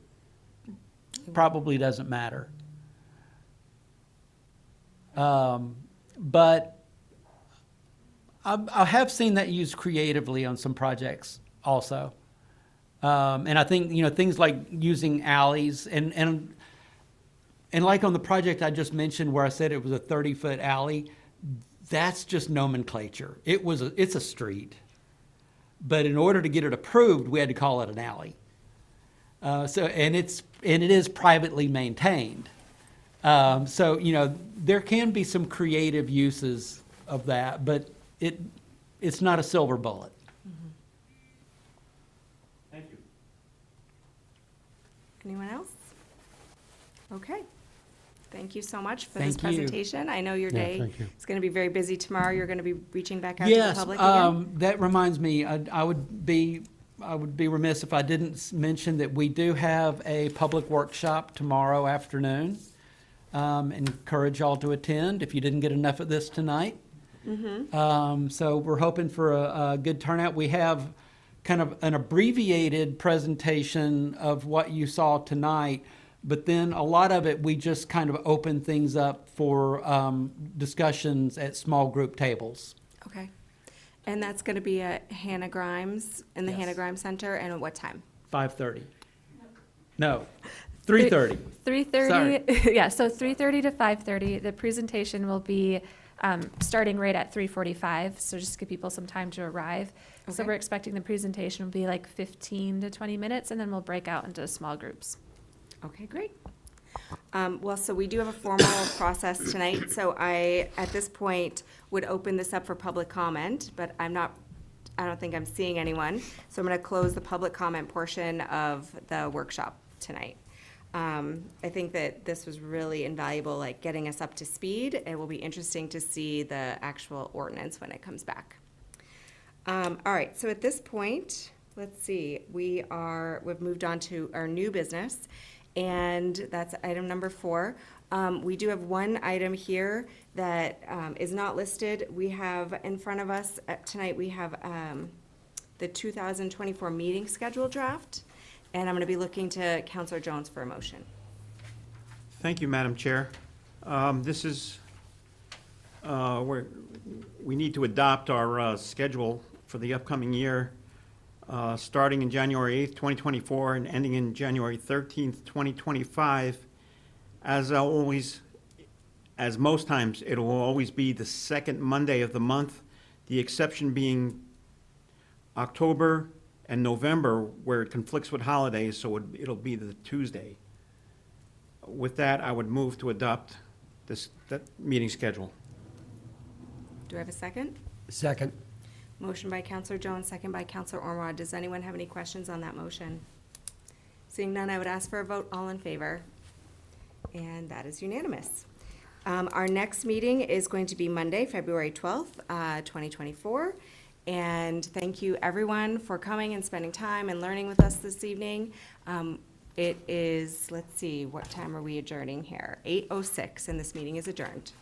probably doesn't matter. But I have seen that used creatively on some projects also. And I think, things like using alleys and like on the project I just mentioned where I said it was a 30-foot alley, that's just nomenclature. It's a street. But in order to get it approved, we had to call it an alley. And it is privately maintained. There can be some creative uses of that, but it's not a silver bullet. Thank you. Anyone else? Okay. Thank you so much for Thank this you. presentation. I know your Yeah, day thank you. is going to be very busy tomorrow. You're going to be reaching back out to the Yes, public again. that reminds me, I would be remiss if I didn't mention that we do have a public workshop tomorrow afternoon. Encourage y'all to attend if you didn't get enough of this tonight. So we're hoping for a good turnout. We have kind of an abbreviated presentation of what you saw tonight, but then a lot of it, we just kind of open things up for discussions at small group tables. Okay. And that's going to be at Hannah Grimes, in the Yes. Hannah Grimes Center, and at what time? 5:30. No, 3:30. 3:30, yeah, so 3:30 to 5:30. The presentation will be starting right at 3:45, so just give people some time to arrive. So Okay. we're expecting the presentation will be like 15 to 20 minutes, and then we'll break out into small groups. Okay, great. Well, so we do have a formal process tonight, so I, at this point, would open this up for public comment, but I don't think I'm seeing anyone. So I'm going to close the public comment portion of the workshop tonight. I think that this was really invaluable, like getting us up to speed. It will be interesting to see the actual ordinance when it comes back. All right, so at this point, let's see, we've moved on to our new business, and that's item number 4. We do have one item here that is not listed. We have in front of us tonight, we have the 2024 meeting schedule draft, and I'm going to be looking to Counselor Jones for a motion. Thank you, Madam Chair. This is, we need to adopt our schedule for the upcoming year, starting in January 8th, 2024, and ending in January 13th, 2025. As always, as most times, it will always be the second Monday of the month, the exception being October and November, where it conflicts with holidays, so it'll be the Tuesday. With that, I would move to adopt that meeting schedule. Do I have a second? Second. Motion by Counselor Jones, second by Counselor Ormrod. Does anyone have any questions on that motion? Seeing none, I would ask for a vote. All in favor? And that is unanimous. Our next meeting is going to be Monday, February 12th, 2024. And thank you, everyone, for coming and spending time and learning with us this evening. It is, let's see, what time are we adjourning here? 8:06, and this meeting is adjourned.